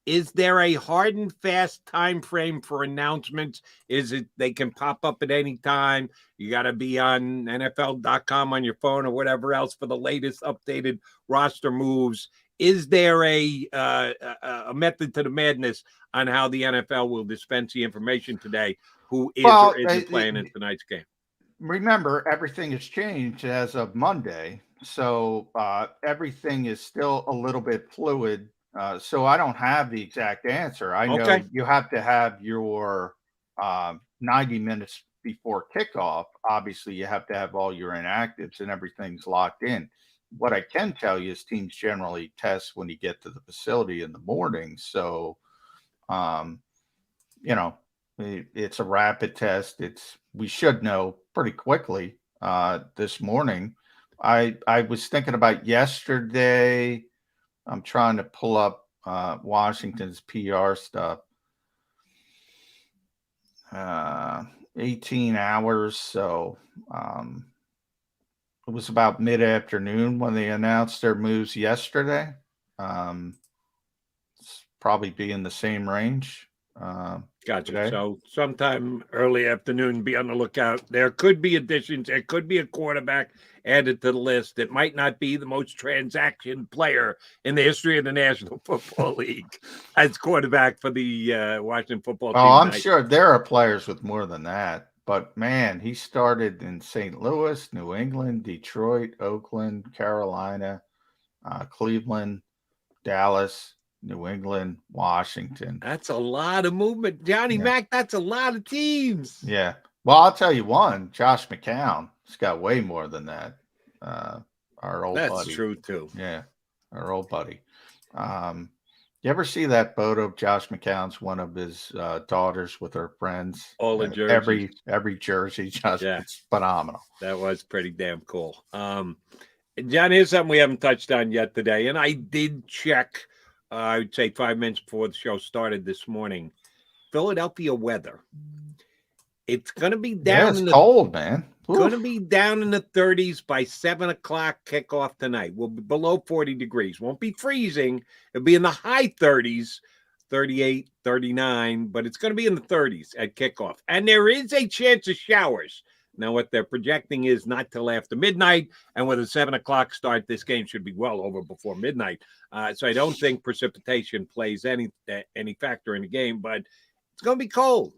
Is there a hard and fast time frame for announcements? Is it they can pop up at any time? You got to be on NFL.com on your phone or whatever else for the latest updated roster moves. Is there a method to the madness on how the NFL will dispense the information today? Who is or isn't playing in tonight's game? Remember, everything has changed as of Monday, so everything is still a little bit fluid. So I don't have the exact answer. I know you have to have your 90 minutes before kickoff. Obviously, you have to have all your inactives and everything's locked in. What I can tell you is teams generally test when you get to the facility in the morning. So, it's a rapid test. We should know pretty quickly this morning. I was thinking about yesterday. I'm trying to pull up Washington's PR stuff. 18 hours. So it was about mid-afternoon when they announced their moves yesterday. It's probably be in the same range. Gotcha. Today. So sometime early afternoon, be on the lookout. There could be additions. There could be a quarterback added to the list. It might not be the most transaction player in the history of the National Football League as quarterback for the Washington football team. Oh, I'm sure there are players with more than that. But, man, he started in St. Louis, New England, Detroit, Oakland, Carolina, Cleveland, Dallas, New England, Washington. That's a lot of movement. Johnny Mac, that's a lot of teams. Yeah. Well, I'll tell you one, Josh McCown has got way more than that. Our old buddy. That's true, too. Yeah, our old buddy. You ever see that photo of Josh McCown's one of his daughters with her friends? All the jerseys. Every jersey. Just, it's phenomenal. That was pretty damn cool. John, here's something we haven't touched on yet today, and I did check, I would say 5 minutes before the show started this morning. Philadelphia weather. It's going to be down in the cold, man. Going to be down in the 30s by 7 o'clock kickoff tonight. We'll be below 40 degrees. Won't be freezing. It'll be in the high 30s, 38, 39, but it's going to be in the 30s at kickoff. And there is a chance of showers. Now, what they're projecting is not till after midnight, and with a 7 o'clock start, this game should be well over before midnight. So I don't think precipitation plays any factor in the game, but it's going to be cold.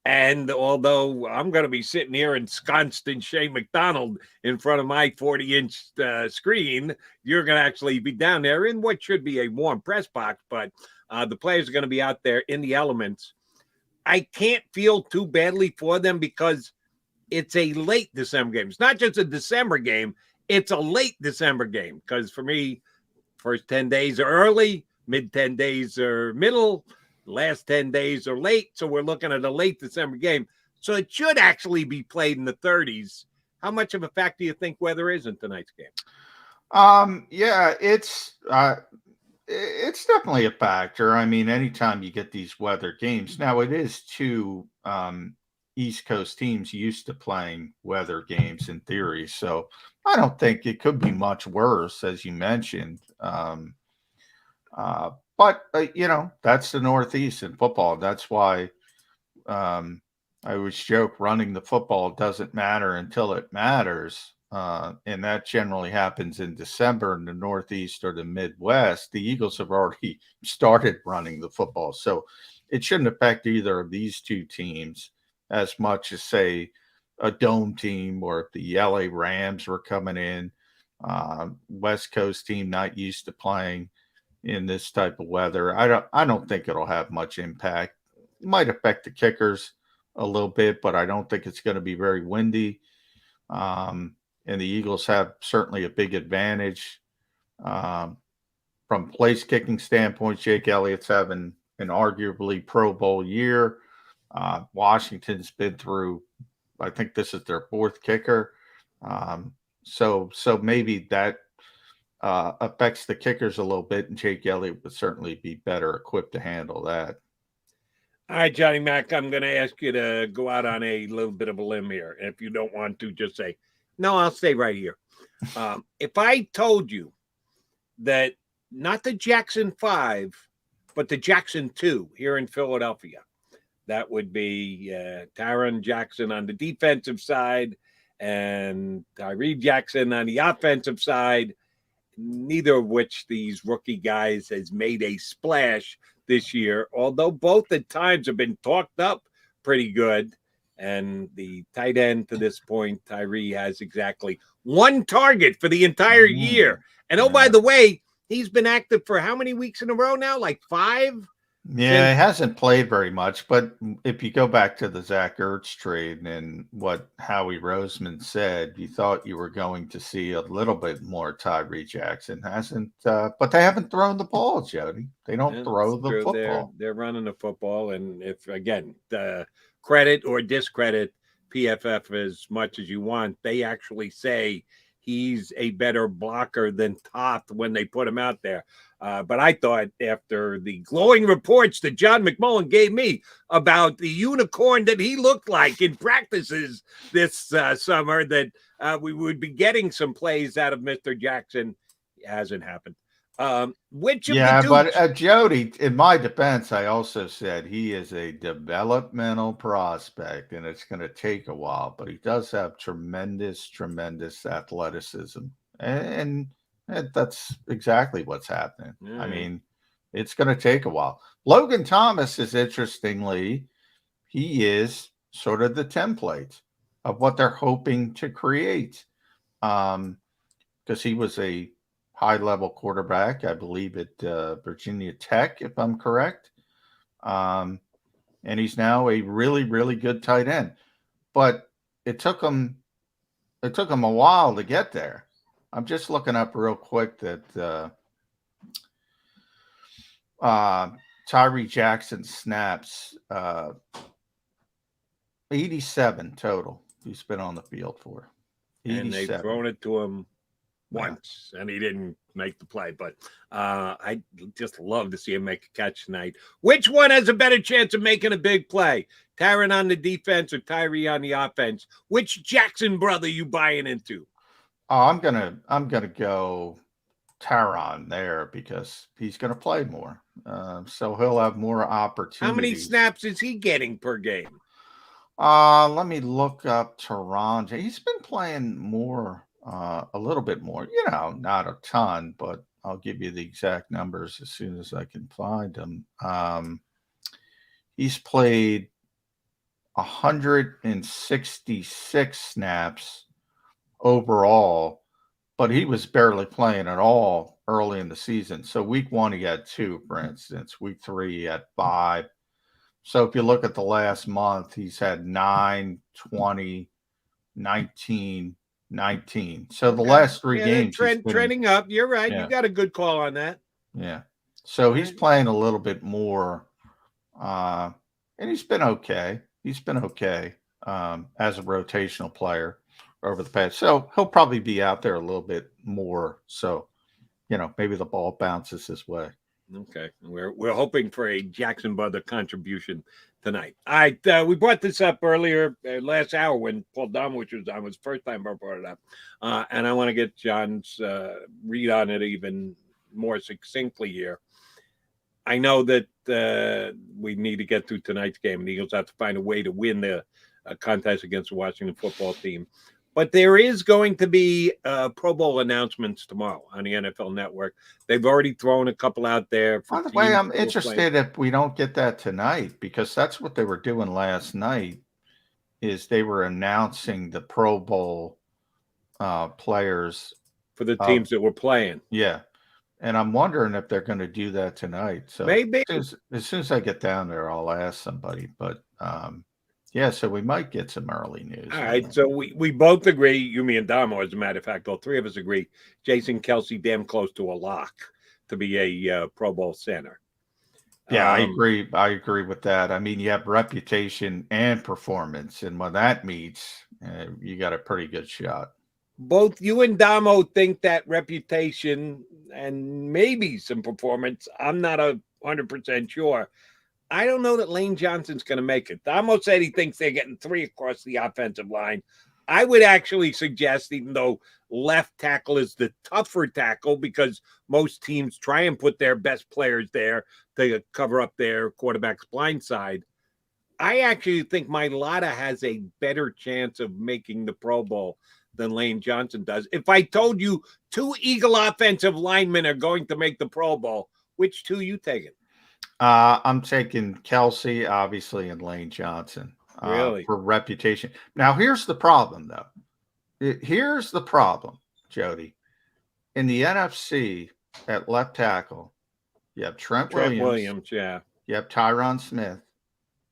And although I'm going to be sitting here ensconced in Shane McDonald in front of my 40-inch screen, you're going to actually be down there in what should be a warm press box, but the players are going to be out there in the elements. I can't feel too badly for them because it's a late December game. It's not just a December game. It's a late December game because for me, first 10 days are early, mid 10 days are middle, last 10 days are late. So we're looking at a late December game. So it should actually be played in the 30s. How much of a factor do you think weather is in tonight's game? Yeah, it's definitely a factor. I mean, anytime you get these weather games, now it is two East Coast teams used to playing weather games in theory. So I don't think it could be much worse, as you mentioned. But that's the Northeast in football. That's why I always joke running the football doesn't matter until it matters. And that generally happens in December in the Northeast or the Midwest. The Eagles have already started running the football. So it shouldn't affect either of these two teams as much as, say, a dome team or if the LA Rams were coming in. West Coast team not used to playing in this type of weather. I don't think it'll have much impact. It might affect the kickers a little bit, but I don't think it's going to be very windy. And the Eagles have certainly a big advantage from place kicking standpoint. Jake Elliott's having an arguably Pro Bowl year. Washington's been through, I think this is their fourth kicker. So maybe that affects the kickers a little bit, and Jake Elliott would certainly be better equipped to handle that. All right, Johnny Mac, I'm going to ask you to go out on a little bit of a limb here. If you don't want to, just say, no, I'll stay right here. If I told you that not the Jackson 5, but the Jackson 2 here in Philadelphia, that would be Tyron Jackson on the defensive side and Tyree Jackson on the offensive side, neither of which these rookie guys has made a splash this year, although both at times have been talked up pretty good. And the tight end to this point, Tyree, has exactly one target for the entire year. And oh, by the way, he's been active for how many weeks in a row now? Like 5? Yeah, he hasn't played very much, but if you go back to the Zach Ertz trade and what Howie Roseman said, you thought you were going to see a little bit more Tyree Jackson. Hasn't, but they haven't thrown the ball, Jody. They don't throw the football. They're running the football, and if again, credit or discredit PFF as much as you want, they actually say he's a better blocker than Toth when they put him out there. But I thought after the glowing reports that John McMullen gave me about the unicorn that he looked like in practices this summer, that we would be getting some plays out of Mr. Jackson. It hasn't happened. Which of the but Jody, in my defense, I also said he is a developmental prospect, and it's going to take a while, but he does have tremendous athleticism, and that's exactly what's happening. I mean, it's going to take a while. Logan Thomas is, interestingly, he is sort of the template of what they're hoping to create, because he was a high-level quarterback, I believe, at Virginia Tech, if I'm correct. And he's now a really, really good tight end. But it took him a while to get there. I'm just looking up real quick that Tyree Jackson snaps 87 total he's been on the field for. 87. And they've thrown it to him once, and he didn't make the play. But I just love to see him make a catch tonight. Which one has a better chance of making a big play? Tyron on the defense or Tyree on the offense? Which Jackson brother you buying into? Oh, I'm gonna go Tyron there because he's gonna play more, so he'll have more opportunities. How many snaps is he getting per game? Let me look up Toronto. He's been playing more, a little bit more. Not a ton, but I'll give you the exact numbers as soon as I can find them. He's played 166 snaps overall, but he was barely playing at all early in the season. So week 1, he had 2, for instance. Week 3, he had 5. So if you look at the last month, he's had 9, 20, 19, 19. So the last 3 games, trending up. You're right. Yeah. You got a good call on that. Yeah. So he's playing a little bit more, and he's been okay. He's been okay as a rotational player over the past. So he'll probably be out there a little bit more. So, maybe the ball bounces his way. Okay. We're hoping for a Jackson Brother contribution tonight. All right. We brought this up earlier last hour when Paul Domowitch was on. It was the first time I brought it up. And I want to get John's read on it even more succinctly here. I know that we need to get through tonight's game. The Eagles have to find a way to win the contest against the Washington football team. But there is going to be Pro Bowl announcements tomorrow on the NFL Network. They've already thrown a couple out there. By the way, I'm interested if we don't get that tonight, because that's what they were doing last night, is they were announcing the Pro Bowl players. For the teams that were playing. Yeah. And I'm wondering if they're going to do that tonight. So maybe as soon as I get down there, I'll ask somebody. But yeah, so we might get some early news. All right. So we both agree, you, me, and Damo, as a matter of fact, all 3 of us agree, Jason Kelce damn close to a lock to be a Pro Bowl center. Yeah, I agree. I agree with that. I mean, you have reputation and performance, and when that meets, you got a pretty good shot. Both you and Damo think that reputation and maybe some performance. I'm not 100% sure. I don't know that Lane Johnson's going to make it. Damo said he thinks they're getting 3 across the offensive line. I would actually suggest, even though left tackle is the tougher tackle because most teams try and put their best players there to cover up their quarterback's blind side, I actually think Mailata has a better chance of making the Pro Bowl than Lane Johnson does. If I told you 2 Eagle offensive linemen are going to make the Pro Bowl, which 2 you taking? I'm taking Kelce, obviously, and Lane Johnson. Really? For reputation. Now, here's the problem, though. Here's the problem, Jody. In the NFC, at left tackle, you have Trent Williams. Yeah. You have Tyron Smith.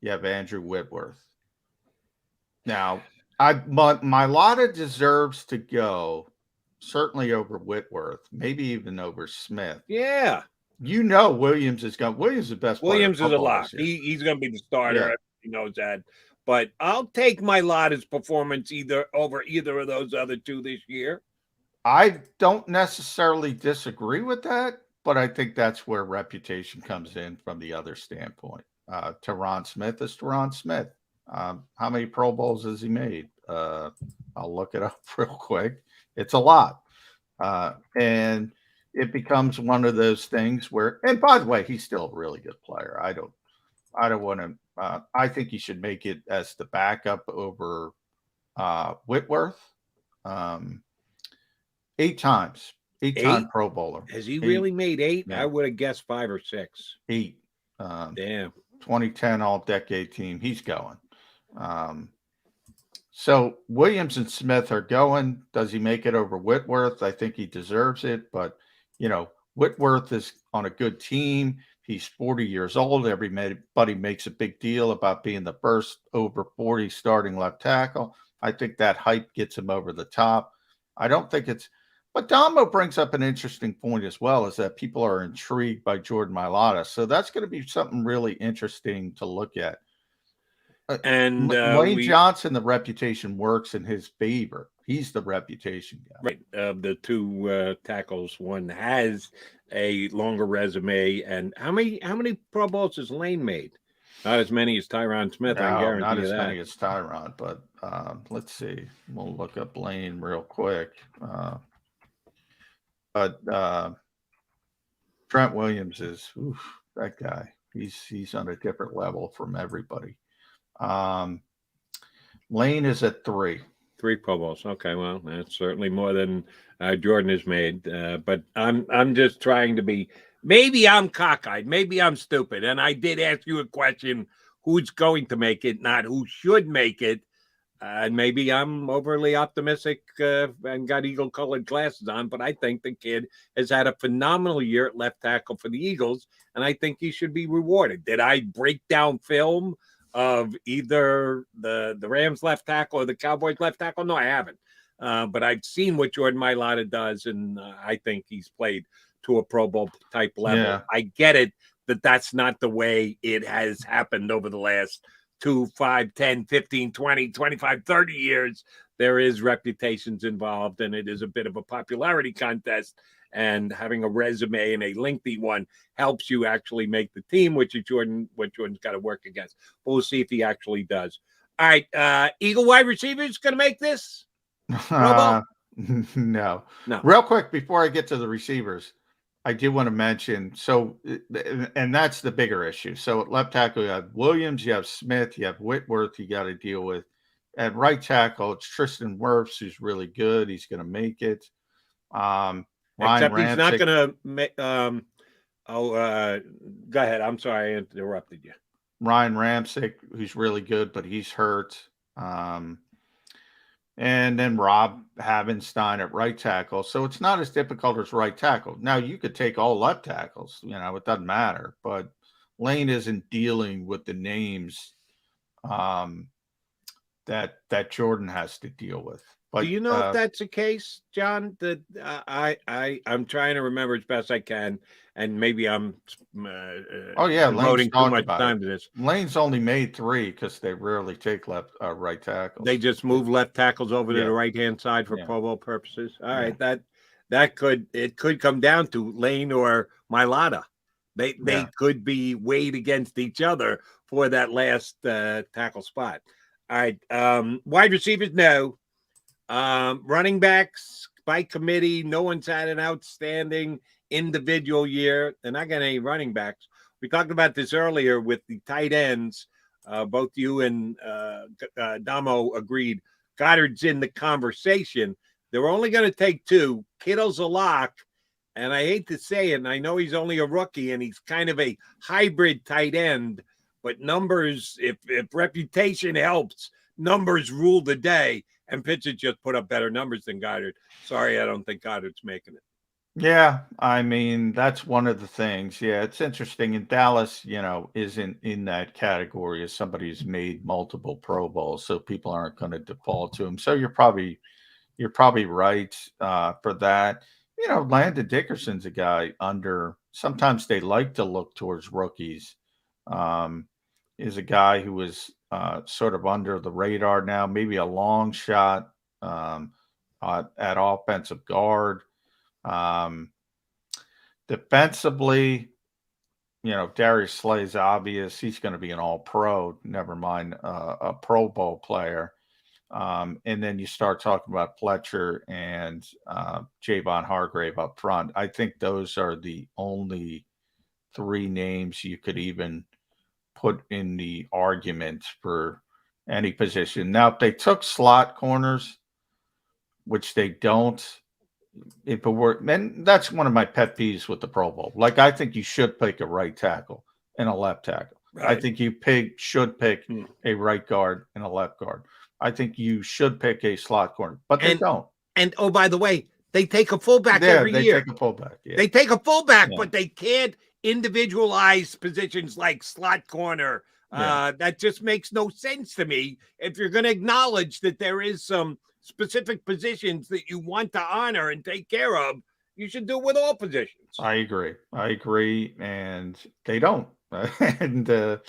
You have Andrew Whitworth. Now, Mailata deserves to go certainly over Whitworth, maybe even over Smith. Yeah. Williams is going. Williams is the best. Williams is a lock. He's going to be the starter. Yeah. He knows that. But I'll take Mailata's performance over either of those other 2 this year. I don't necessarily disagree with that, but I think that's where reputation comes in from the other standpoint. Tyron Smith is Tyron Smith. How many Pro Bowls has he made? I'll look it up real quick. It's a lot. And it becomes one of those things where, and by the way, he's still a really good player. I don't want to, I think he should make it as the backup over Whitworth. 8 times, 8-time Pro Bowler. Has he really made 8? Yeah. I would have guessed 5 or 6. 8. Damn. 2010 all-decade team. He's going. So Williams and Smith are going. Does he make it over Whitworth? I think he deserves it. But, Whitworth is on a good team. He's 40 years old. Everybody makes a big deal about being the first over 40 starting left tackle. I think that hype gets him over the top. I don't think it's – but Damo brings up an interesting point as well, is that people are intrigued by Jordan Mailata. So that's going to be something really interesting to look at. And Lane Johnson, the reputation works in his favor. He's the reputation guy. Right. The 2 tackles, one has a longer resume. And how many Pro Bowls has Lane made? Not as many as Tyron Smith, I guarantee not you as that. many as Tyron, but let's see. We'll look up Lane real quick. But Trent Williams is that guy. He's on a different level from everybody. Lane is at 3. 3 Pro Bowls. Okay, well, that's certainly more than Jordan has made. But I'm just trying to be. Maybe I'm cockeyed. Maybe I'm stupid. And I did ask you a question who's going to make it, not who should make it. And maybe I'm overly optimistic and got eagle-colored glasses on, but I think the kid has had a phenomenal year at left tackle for the Eagles, and I think he should be rewarded. Did I break down film of either the Rams left tackle or the Cowboys left tackle? No, I haven't. But I've seen what Jordan Mailata does, and I think he's played to a Pro Bowl type level. Yeah. I get it that that's not the way it has happened over the last 2, 5, 10, 15, 20, 25, 30 years. There is reputations involved, and it is a bit of a popularity contest. And having a resume and a lengthy one helps you actually make the team, which is what Jordan's got to work against. But we'll see if he actually does. All right, Eagle wide receivers going to make this? No. No. Real quick before I get to the receivers, I do want to mention, and that's the bigger issue. So at left tackle, you have Williams, you have Smith, you have Whitworth you got to deal with. At right tackle, it's Tristan Wirfs, who's really good. He's going to make it. Ryan Except he's not Ramczyk- going to make go ahead. I'm sorry I interrupted you. Ryan Ramczyk, who's really good, but he's hurt. And then Rob Havenstein at right tackle. So it's not as difficult as right tackle. Now, you could take all left tackles, it doesn't matter. But Lane isn't dealing with the names that Jordan has to deal with. But do you know if that's the case, John? That I'm trying to remember as best I can, and maybe I'm devoting too much time to this. Lane's only made 3 because they rarely take right tackles. They just move left tackles over to the right hand side for Pro Bowl purposes. All right, that could come down to Lane or Mailata. They could be weighed against each other for that last tackle spot. All right, wide receivers, no. Running backs by committee, no one's had an outstanding individual year. They're not getting any running backs. We talked about this earlier with the tight ends. Both you and Damo agreed Goddard's in the conversation. They're only going to take 2. Kittle's a lock, and I hate to say it, and I know he's only a rookie, and he's kind of a hybrid tight end, but numbers, if reputation helps, numbers rule the day. And Pitts just put up better numbers than Goddard. Sorry, I don't think Goddard's making it. Yeah, I mean, that's one of the things. Yeah, it's interesting. And Dallas, isn't in that category as somebody who's made multiple Pro Bowls, so people aren't going to default to him. So you're probably right for that. Landon Dickerson's a guy under. Sometimes they like to look towards rookies. Is a guy who was sort of under the radar now, maybe a long shot at offensive guard. Defensively, Darius Slay's obvious. He's going to be an all-pro, never mind a Pro Bowl player. And then you start talking about Fletcher and Javon Hargrave up front. I think those are the only 3 names you could even put in the argument for any position. Now, if they took slot corners, which they don't, if it were, and that's one of my pet peeves with the Pro Bowl. Like, I think you should pick a right tackle and a left tackle. Right. I think you should pick a right guard and a left guard. I think you should pick a slot corner, but they don't. And oh, by the way, they take a fullback every year. They take a fullback. Yeah. They take a fullback, but they can't individualize positions like slot corner. That just makes no sense to me. If you're going to acknowledge that there is some specific positions that you want to honor and take care of, you should do it with all positions. I agree. And they don't. And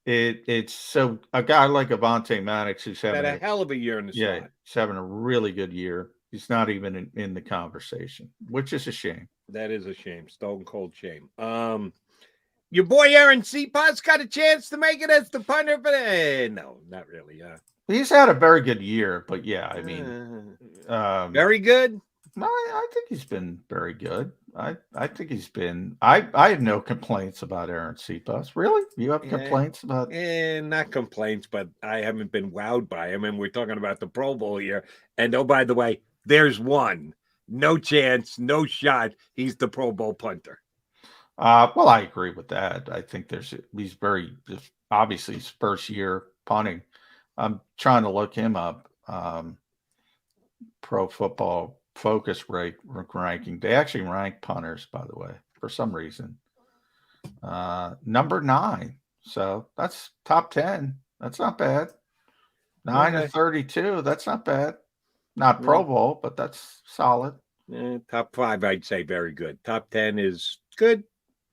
it's so a guy like Avonte Maddox who's having a hell of a year in the slot. Yeah, he's having a really good year. He's not even in the conversation, which is a shame. That is a shame. Stone cold shame. Your boy Aaron Cepa's got a chance to make it as the punter, but no, not really. He's had a very good year, but yeah, I mean, very good. I think he's been very good. I think he's been. I have no complaints about Aaron Cepa. Really, you have complaints about? Not complaints, but I haven't been wowed by him. And we're talking about the Pro Bowl here. And oh, by the way, there's one. No chance, no shot. He's the Pro Bowl punter. Well, I agree with that. I think he's very obviously his first year punting. I'm trying to look him up. Pro Football Focus ranking. They actually rank punters, by the way, for some reason. Number 9. So that's top 10. That's not bad. 9 to 32. That's not bad. Not Pro Bowl, but that's solid. Top 5, I'd say very good. Top 10 is good.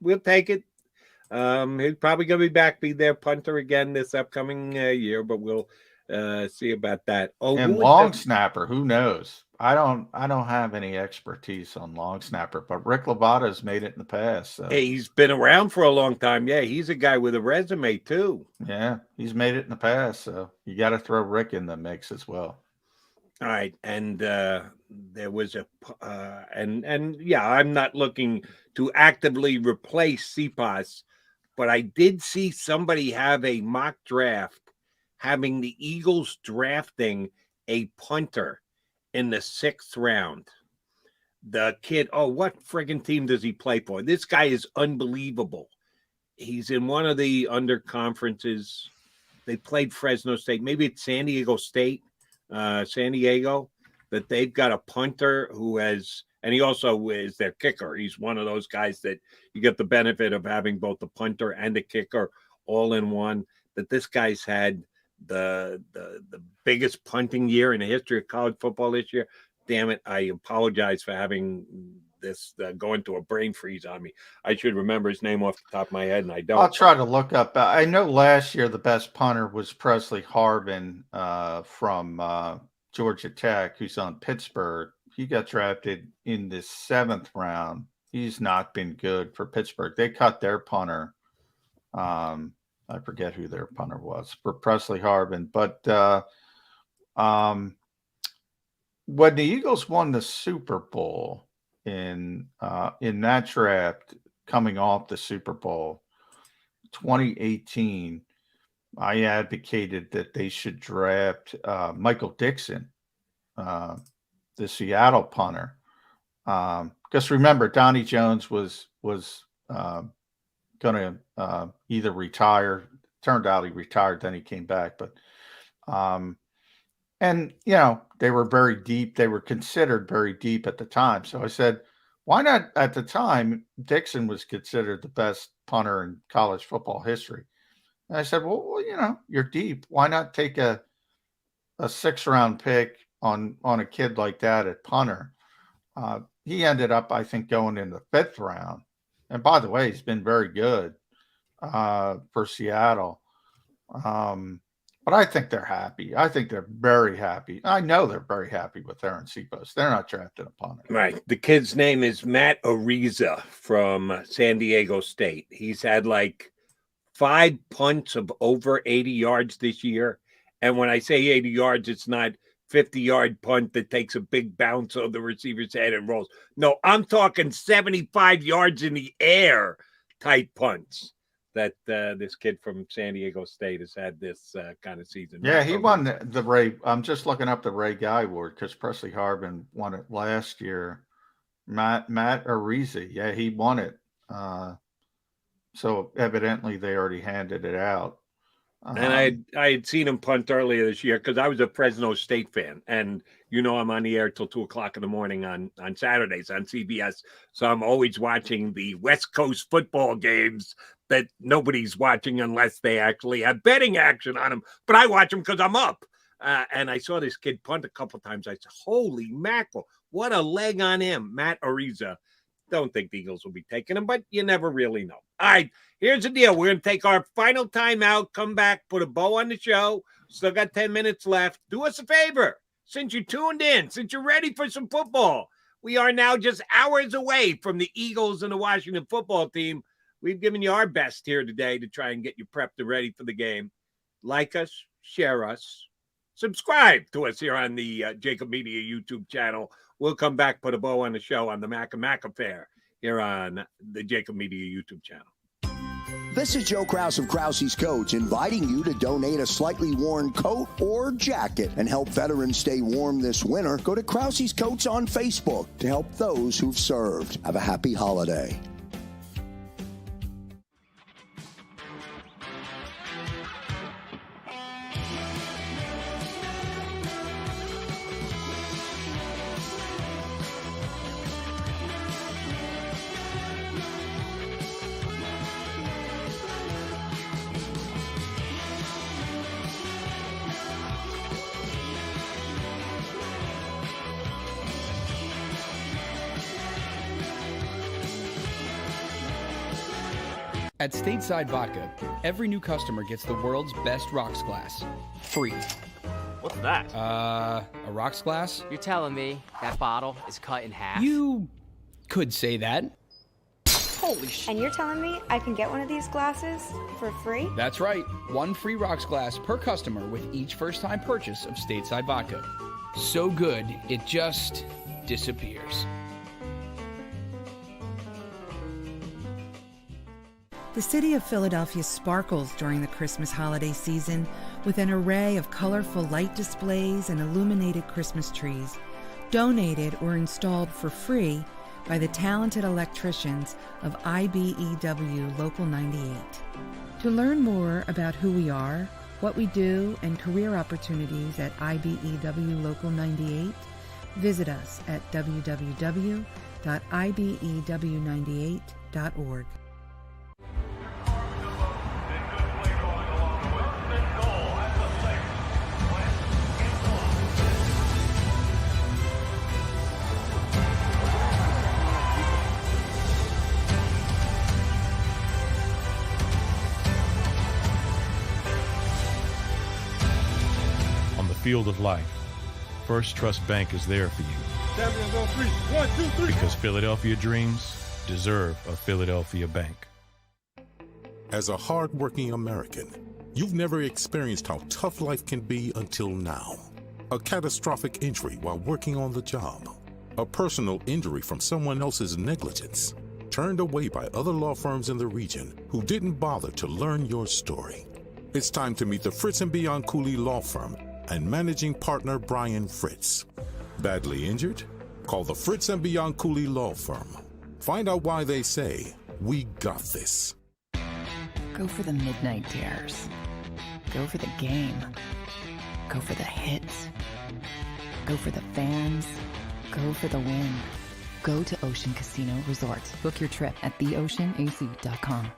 We'll take it. He's probably going to be their punter again this upcoming year, but we'll see about that. And long snapper, who knows? I don't have any expertise on long snapper, but Rick Lobata's made it in the past. So. Hey, he's been around for a long time. Yeah, he's a guy with a resume too. Yeah, he's made it in the past, so you got to throw Rick in the mix as well. All right, and there was and yeah, I'm not looking to actively replace CPAS, but I did see somebody have a mock draft having the Eagles drafting a punter in the 6th round. The kid, what friggin' team does he play for? This guy is unbelievable. He's in one of the under conferences. They played Fresno State. Maybe it's San Diego State, San Diego, that they've got a punter who has, and he also is their kicker. He's one of those guys that you get the benefit of having both the punter and the kicker all in one, that this guy's had the biggest punting year in the history of college football this year. Damn it, I apologize for having this go into a brain freeze on me. I should remember his name off the top of my head, and I don't. I'll try to look up. I know last year the best punter was Presley Harvin from Georgia Tech, who's on Pittsburgh. He got drafted in the 7th round. He's not been good for Pittsburgh. They cut their punter. I forget who their punter was for Presley Harvin. But when the Eagles won the Super Bowl in that draft, coming off the Super Bowl 2018, I advocated that they should draft Michael Dixon, the Seattle punter. Because remember, Donnie Jones was going to either retire. Turned out he retired, then he came back. But and they were very deep. They were considered very deep at the time. So I said, why not? At the time, Dixon was considered the best punter in college football history. And I said, well, you're deep. Why not take a 6th round pick on a kid like that at punter? He ended up, I think, going in the 5th round. And by the way, he's been very good for Seattle. But I think they're happy. I think they're very happy. I know they're very happy with Aaron Cepos. They're not drafting a punter. Right. The kid's name is Matt Ariza from San Diego State. He's had like 5 punts of over 80 yards this year. And when I say 80 yards, it's not 50-yard punt that takes a big bounce on the receiver's head and rolls. No, I'm talking 75 yards in the air type punts that this kid from San Diego State has had this kind of season. Yeah, he won the Ray. I'm just looking up the Ray Guy Award because Presley Harvin won it last year. Matt Ariza, yeah, he won it. So evidently they already handed it out. And I had seen him punt earlier this year because I was a Fresno State fan. And, I'm on the air till 2 o'clock in the morning on Saturdays on CBS. So I'm always watching the West Coast football games that nobody's watching unless they actually have betting action on them. But I watch them because I'm up. And I saw this kid punt a couple times. I said, holy mackerel, what a leg on him. Matt Ariza. Don't think the Eagles will be taking him, but you never really know. All right, here's the deal. We're going to take our final timeout, come back, put a bow on the show. Still got 10 minutes left. Do us a favor. Since you tuned in, since you're ready for some football, we are now just hours away from the Eagles and the Washington football team. We've given you our best here today to try and get you prepped and ready for the game. Like us, share us, subscribe to us here on the JAKIB Media YouTube channel. We'll come back, put a bow on the show on the Mac and Mac Affair here on the JAKIB Media YouTube channel. This is Joe Krause of Krause's Coats, inviting you to donate a slightly worn coat or jacket and help veterans stay warm this winter. Go to Krause's Coats on Facebook to help those who've served. Have a happy holiday. At Stateside Vodka, every new customer gets the world's best rocks glass. Free. What's that? A rocks glass? You're telling me that bottle is cut in half? You could say that. Holy shit. And you're telling me I can get one of these glasses for free? That's right. One free rocks glass per customer with each first-time purchase of Stateside Vodka. So good, it just disappears. The city of Philadelphia sparkles during the Christmas holiday season with an array of colorful light displays and illuminated Christmas trees, donated or installed for free by the talented electricians of IBEW Local 98. To learn more about who we are, what we do, and career opportunities at IBEW Local 98, visit us at www.ibew98.org. Field of life, First Trust Bank is there for you. Champions on three. 1, 2, 3. Because Philadelphia dreams deserve a Philadelphia bank. As a hardworking American, you've never experienced how tough life can be until now. A catastrophic injury while working on the job. A personal injury from someone else's negligence. Turned away by other law firms in the region who didn't bother to learn your story. It's time to meet the Fritz & Beyond Cooley Law Firm and managing partner Brian Fritz. Badly injured? Call the Fritz & Beyond Cooley Law Firm. Find out why they say, we got this. Go for the midnight dares. Go for the game. Go for the hits. Go for the fans. Go for the win. Go to Ocean Casino Resort. Book your trip at theoceanac.com.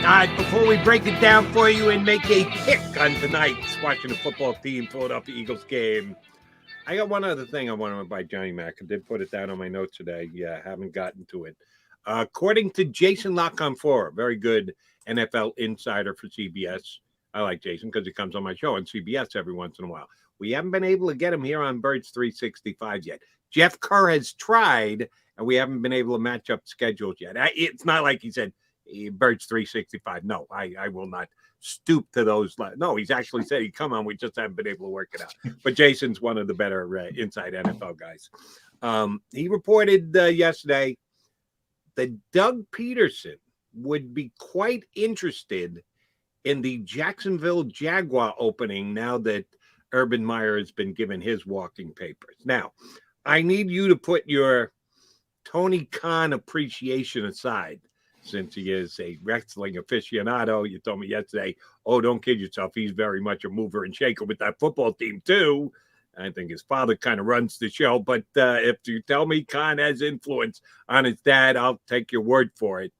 All right, before we break it down for you and make a pick on tonight's Washington football team, Philadelphia Eagles game, I got one other thing I want to run by Johnny Mac. I did put it down on my notes today. Yeah, haven't gotten to it. According to Jason Lockenfora, very good NFL insider for CBS. I like Jason because he comes on my show on CBS every once in a while. We haven't been able to get him here on Birds 365 yet. Jeff Kerr has tried, and we haven't been able to match up schedules yet. It's not like he said, Birds 365. No, I will not stoop to those. No, he's actually said he'd come on. We just haven't been able to work it out. But Jason's one of the better inside NFL guys. He reported yesterday that Doug Peterson would be quite interested in the Jacksonville Jaguar opening now that Urban Meyer has been given his walking papers. Now, I need you to put your Tony Khan appreciation aside. Since he is a wrestling aficionado, you told me yesterday, oh, don't kid yourself. He's very much a mover and shaker with that football team, too. I think his father kind of runs the show. But if you tell me Khan has influence on his dad, I'll take your word for it.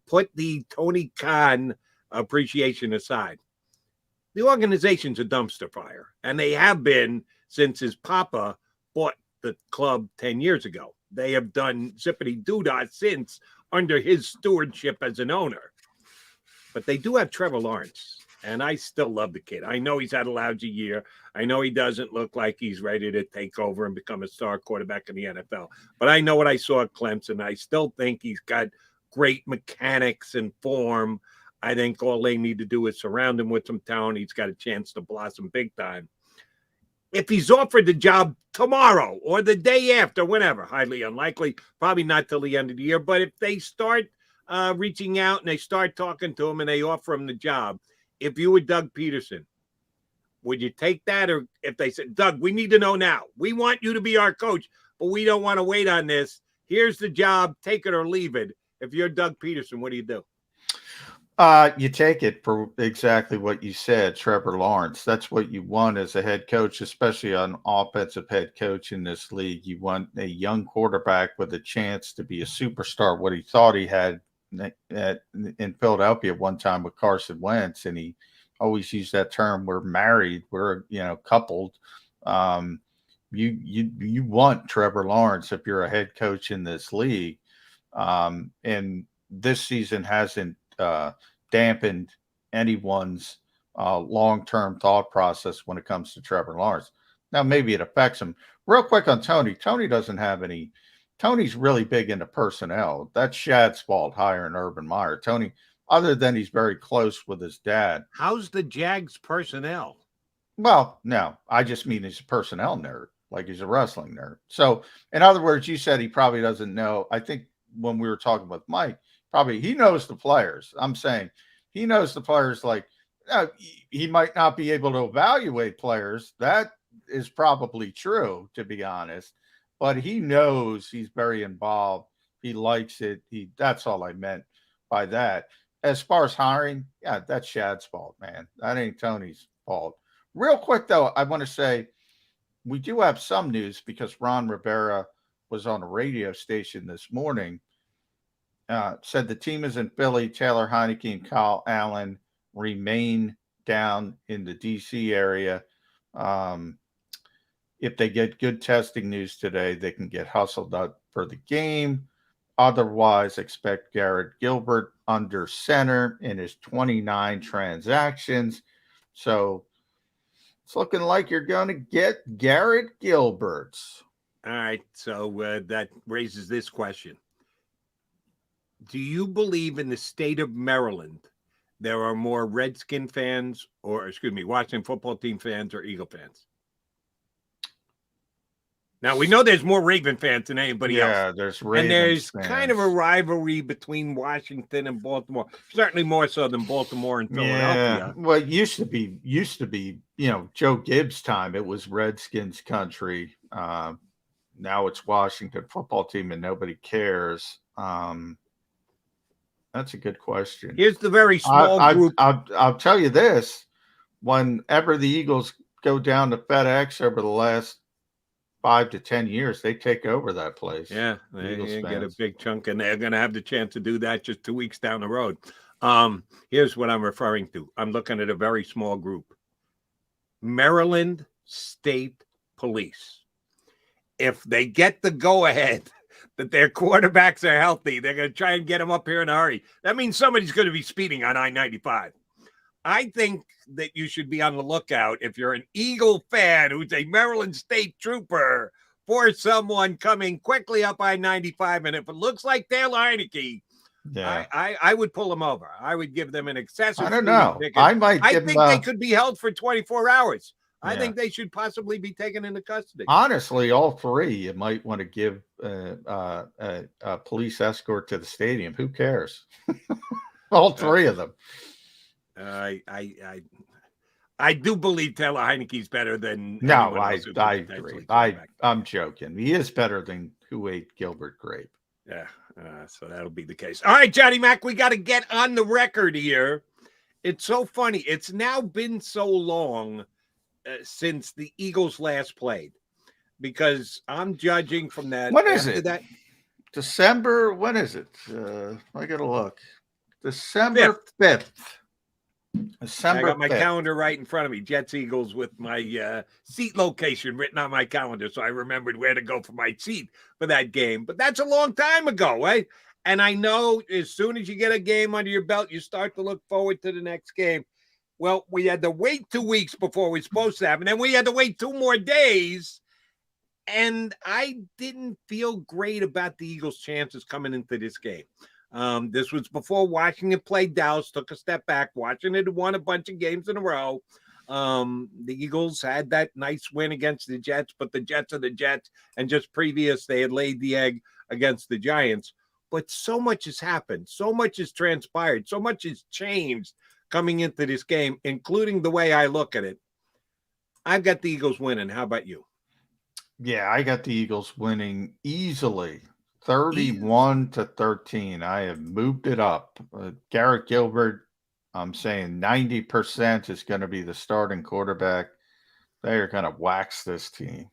Put the Tony Khan appreciation aside. The organization's a dumpster fire, and they have been since his papa bought the club 10 years ago. They have done zippity-doo-dah since under his stewardship as an owner. But they do have Trevor Lawrence, and I still love the kid. I know he's had a lousy year. I know he doesn't look like he's ready to take over and become a star quarterback in the NFL. But I know what I saw at Clemson. I still think he's got great mechanics and form. I think all they need to do is surround him with some talent. He's got a chance to blossom big time. If he's offered the job tomorrow or the day after, whenever, highly unlikely, probably not till the end of the year. But if they start reaching out and they start talking to him and they offer him the job, if you were Doug Peterson, would you take that? Or if they said, Doug, we need to know now. We want you to be our coach, but we don't want to wait on this. Here's the job. Take it or leave it. If you're Doug Peterson, what do you do? You take it for exactly what you said, Trevor Lawrence. That's what you want as a head coach, especially an offensive head coach in this league. You want a young quarterback with a chance to be a superstar, what he thought he had in Philadelphia one time with Carson Wentz, and he always used that term, we're married, we're, coupled. You want Trevor Lawrence if you're a head coach in this league. And this season hasn't dampened anyone's long-term thought process when it comes to Trevor Lawrence. Now, maybe it affects him. Real quick on Tony. Tony doesn't have any. Tony's really big into personnel. That's Shad's fault hiring Urban Meyer. Tony, other than he's very close with his dad. How's the Jags personnel? Well, no, I just mean he's a personnel nerd, like he's a wrestling nerd. So, in other words, you said he probably doesn't know. I think when we were talking with Mike, probably he knows the players. I'm saying he knows the players. Like he might not be able to evaluate players. That is probably true, to be honest. But he knows, he's very involved. He likes it. That's all I meant by that. As far as hiring, yeah, that's Shad's fault, man. That ain't Tony's fault. Real quick, though, I want to say we do have some news because Ron Rivera was on a radio station this morning. Said the team is in Philly. Taylor Heineke and Kyle Allen remain down in the D.C. area. If they get good testing news today, they can get hustled up for the game. Otherwise, expect Garrett Gilbert under center in his 29 transactions. So it's looking like you're going to get Garrett Gilbert. All right. So that raises this question. Do you believe in the state of Maryland there are more Redskin fans Washington football team fans or Eagle fans? Now, we know there's more Raven fans than anybody else. Yeah, there's Ravens and there's fans. Kind of a rivalry between Washington and Baltimore. Certainly more so than Baltimore and Philadelphia. Yeah. Well, it used to be, Joe Gibbs' time, it was Redskins country. Now it's Washington football team and nobody cares. That's a good question. Here's the very small group. I'll tell you this. Whenever the Eagles go down to FedEx over the last 5 to 10 years, they take over that place. Yeah, they get a big chunk, and they're going to have the chance to do that just 2 weeks down the road. Here's what I'm referring to. I'm looking at a very small group. Maryland State Police. If they get the go-ahead that their quarterbacks are healthy, they're going to try and get them up here in a hurry. That means somebody's going to be speeding on I-95. I think that you should be on the lookout if you're an Eagle fan who's a Maryland State trooper for someone coming quickly up I-95. And if it looks like Taylor Heineke, yeah, I would pull them over. I would give them an excessive. I don't know. Ticket. I think they could be held for 24 hours. I think they should possibly be taken into custody. Honestly, all three, you might want to give a police escort to the stadium. Who cares? All three of them. I do believe Taylor Heineke's better than. No, I agree. I'm joking. He is better than who ate Gilbert Grape. Yeah, so that'll be the case. All right, Johnny Mac, we got to get on the record here. It's so funny. It's now been so long since the Eagles last played, because I'm judging from that. When is it? December. When is it? I gotta look. December 5th. I got my calendar right in front of me. Jets Eagles with my seat location written on my calendar, so I remembered where to go for my seat for that game. But that's a long time ago, right? And I know as soon as you get a game under your belt, you start to look forward to the next game. Well, we had to wait 2 weeks before we were supposed to have, and then we had to wait 2 more days. And I didn't feel great about the Eagles' chances coming into this game. This was before Washington played Dallas, took a step back. Washington had won a bunch of games in a row. The Eagles had that nice win against the Jets, but the Jets are the Jets. And just previous, they had laid the egg against the Giants. But so much has happened. So much has transpired. So much has changed coming into this game, including the way I look at it. I've got the Eagles winning. How about you? Yeah, I got the Eagles winning easily. 31-13. I have moved it up. Garrett Gilbert, I'm saying 90% is going to be the starting quarterback. They are going to wax this team.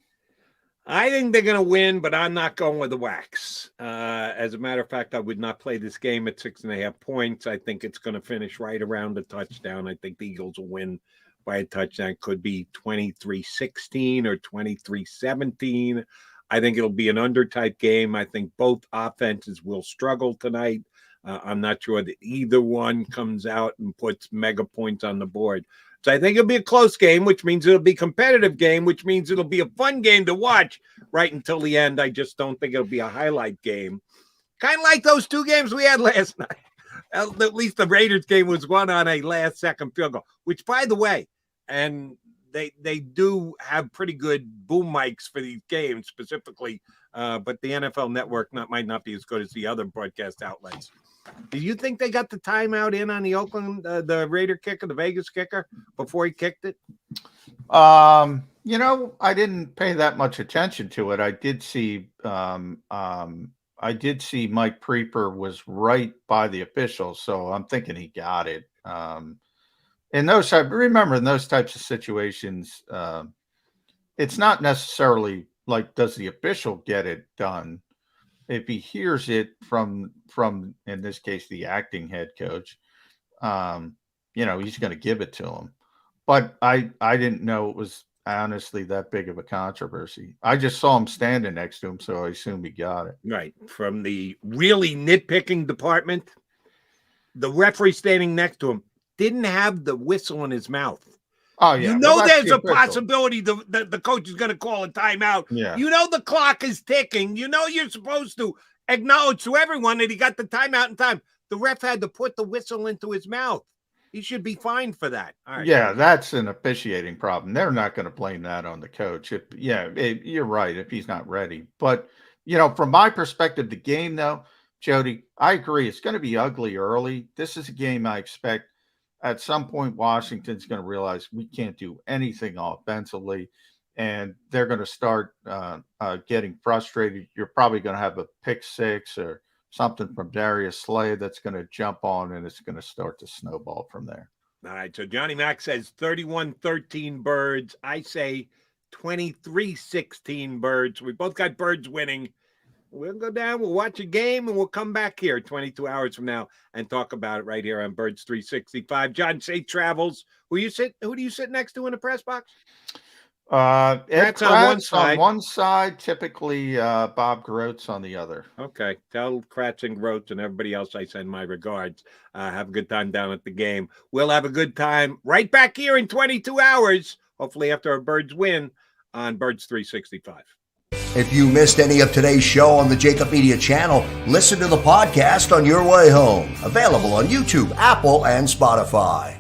I think they're going to win, but I'm not going with the Wax. As a matter of fact, I would not play this game at 6.5 points. I think it's going to finish right around a touchdown. I think the Eagles will win by a touchdown. Could be 23-16 or 23-17. I think it'll be an under-type game. I think both offenses will struggle tonight. I'm not sure that either one comes out and puts mega points on the board. So I think it'll be a close game, which means it'll be a competitive game, which means it'll be a fun game to watch right until the end. I just don't think it'll be a highlight game. Kind of like those two games we had last night. At least the Raiders game was won on a last-second field goal, which, by the way, and they do have pretty good boom mics for these games specifically, but the NFL Network might not be as good as the other broadcast outlets. Do you think they got the timeout in on the the Raider kicker, the Vegas kicker, before he kicked it? I didn't pay that much attention to it. I did see Mike Preeper was right by the officials, so I'm thinking he got it. In those types of situations, it's not necessarily like, does the official get it done? If he hears it from in this case the acting head coach, he's going to give it to him. But I didn't know it was honestly that big of a controversy. I just saw him standing next to him, so I assume he got it. Right. From the really nitpicking department, the referee standing next to him didn't have the whistle in his mouth. Oh, yeah. There's a possibility the coach is going to call a timeout. Yeah. The clock is ticking. You're supposed to acknowledge to everyone that he got the timeout in time. The ref had to put the whistle into his mouth. He should be fined for that. All right. Yeah, that's an officiating problem. They're not going to blame that on the coach. You're right if he's not ready. But, from my perspective, the game, though, Jody, I agree. It's going to be ugly early. This is a game I expect at some point Washington's going to realize we can't do anything offensively, and they're going to start getting frustrated. You're probably going to have a pick six or something from Darius Slay that's going to jump on, and it's going to start to snowball from there. All right, so Johnny Mac says 31-13 Birds. I say 23-16 Birds. We both got Birds winning. We'll go down, we'll watch a game, and we'll come back here 22 hours from now and talk about it right here on Birds 365. John, safe travels. Who do you sit next to in the press box? Kratz on one side, typically Bob Groats on the other. Okay. Tell Kratz and Groats and everybody else I send my regards. Have a good time down at the game. We'll have a good time right back here in 22 hours, hopefully after our Birds win on Birds 365. If you missed any of today's show on the JAKIB Media channel, listen to the podcast on your way home. Available on YouTube, Apple, and Spotify.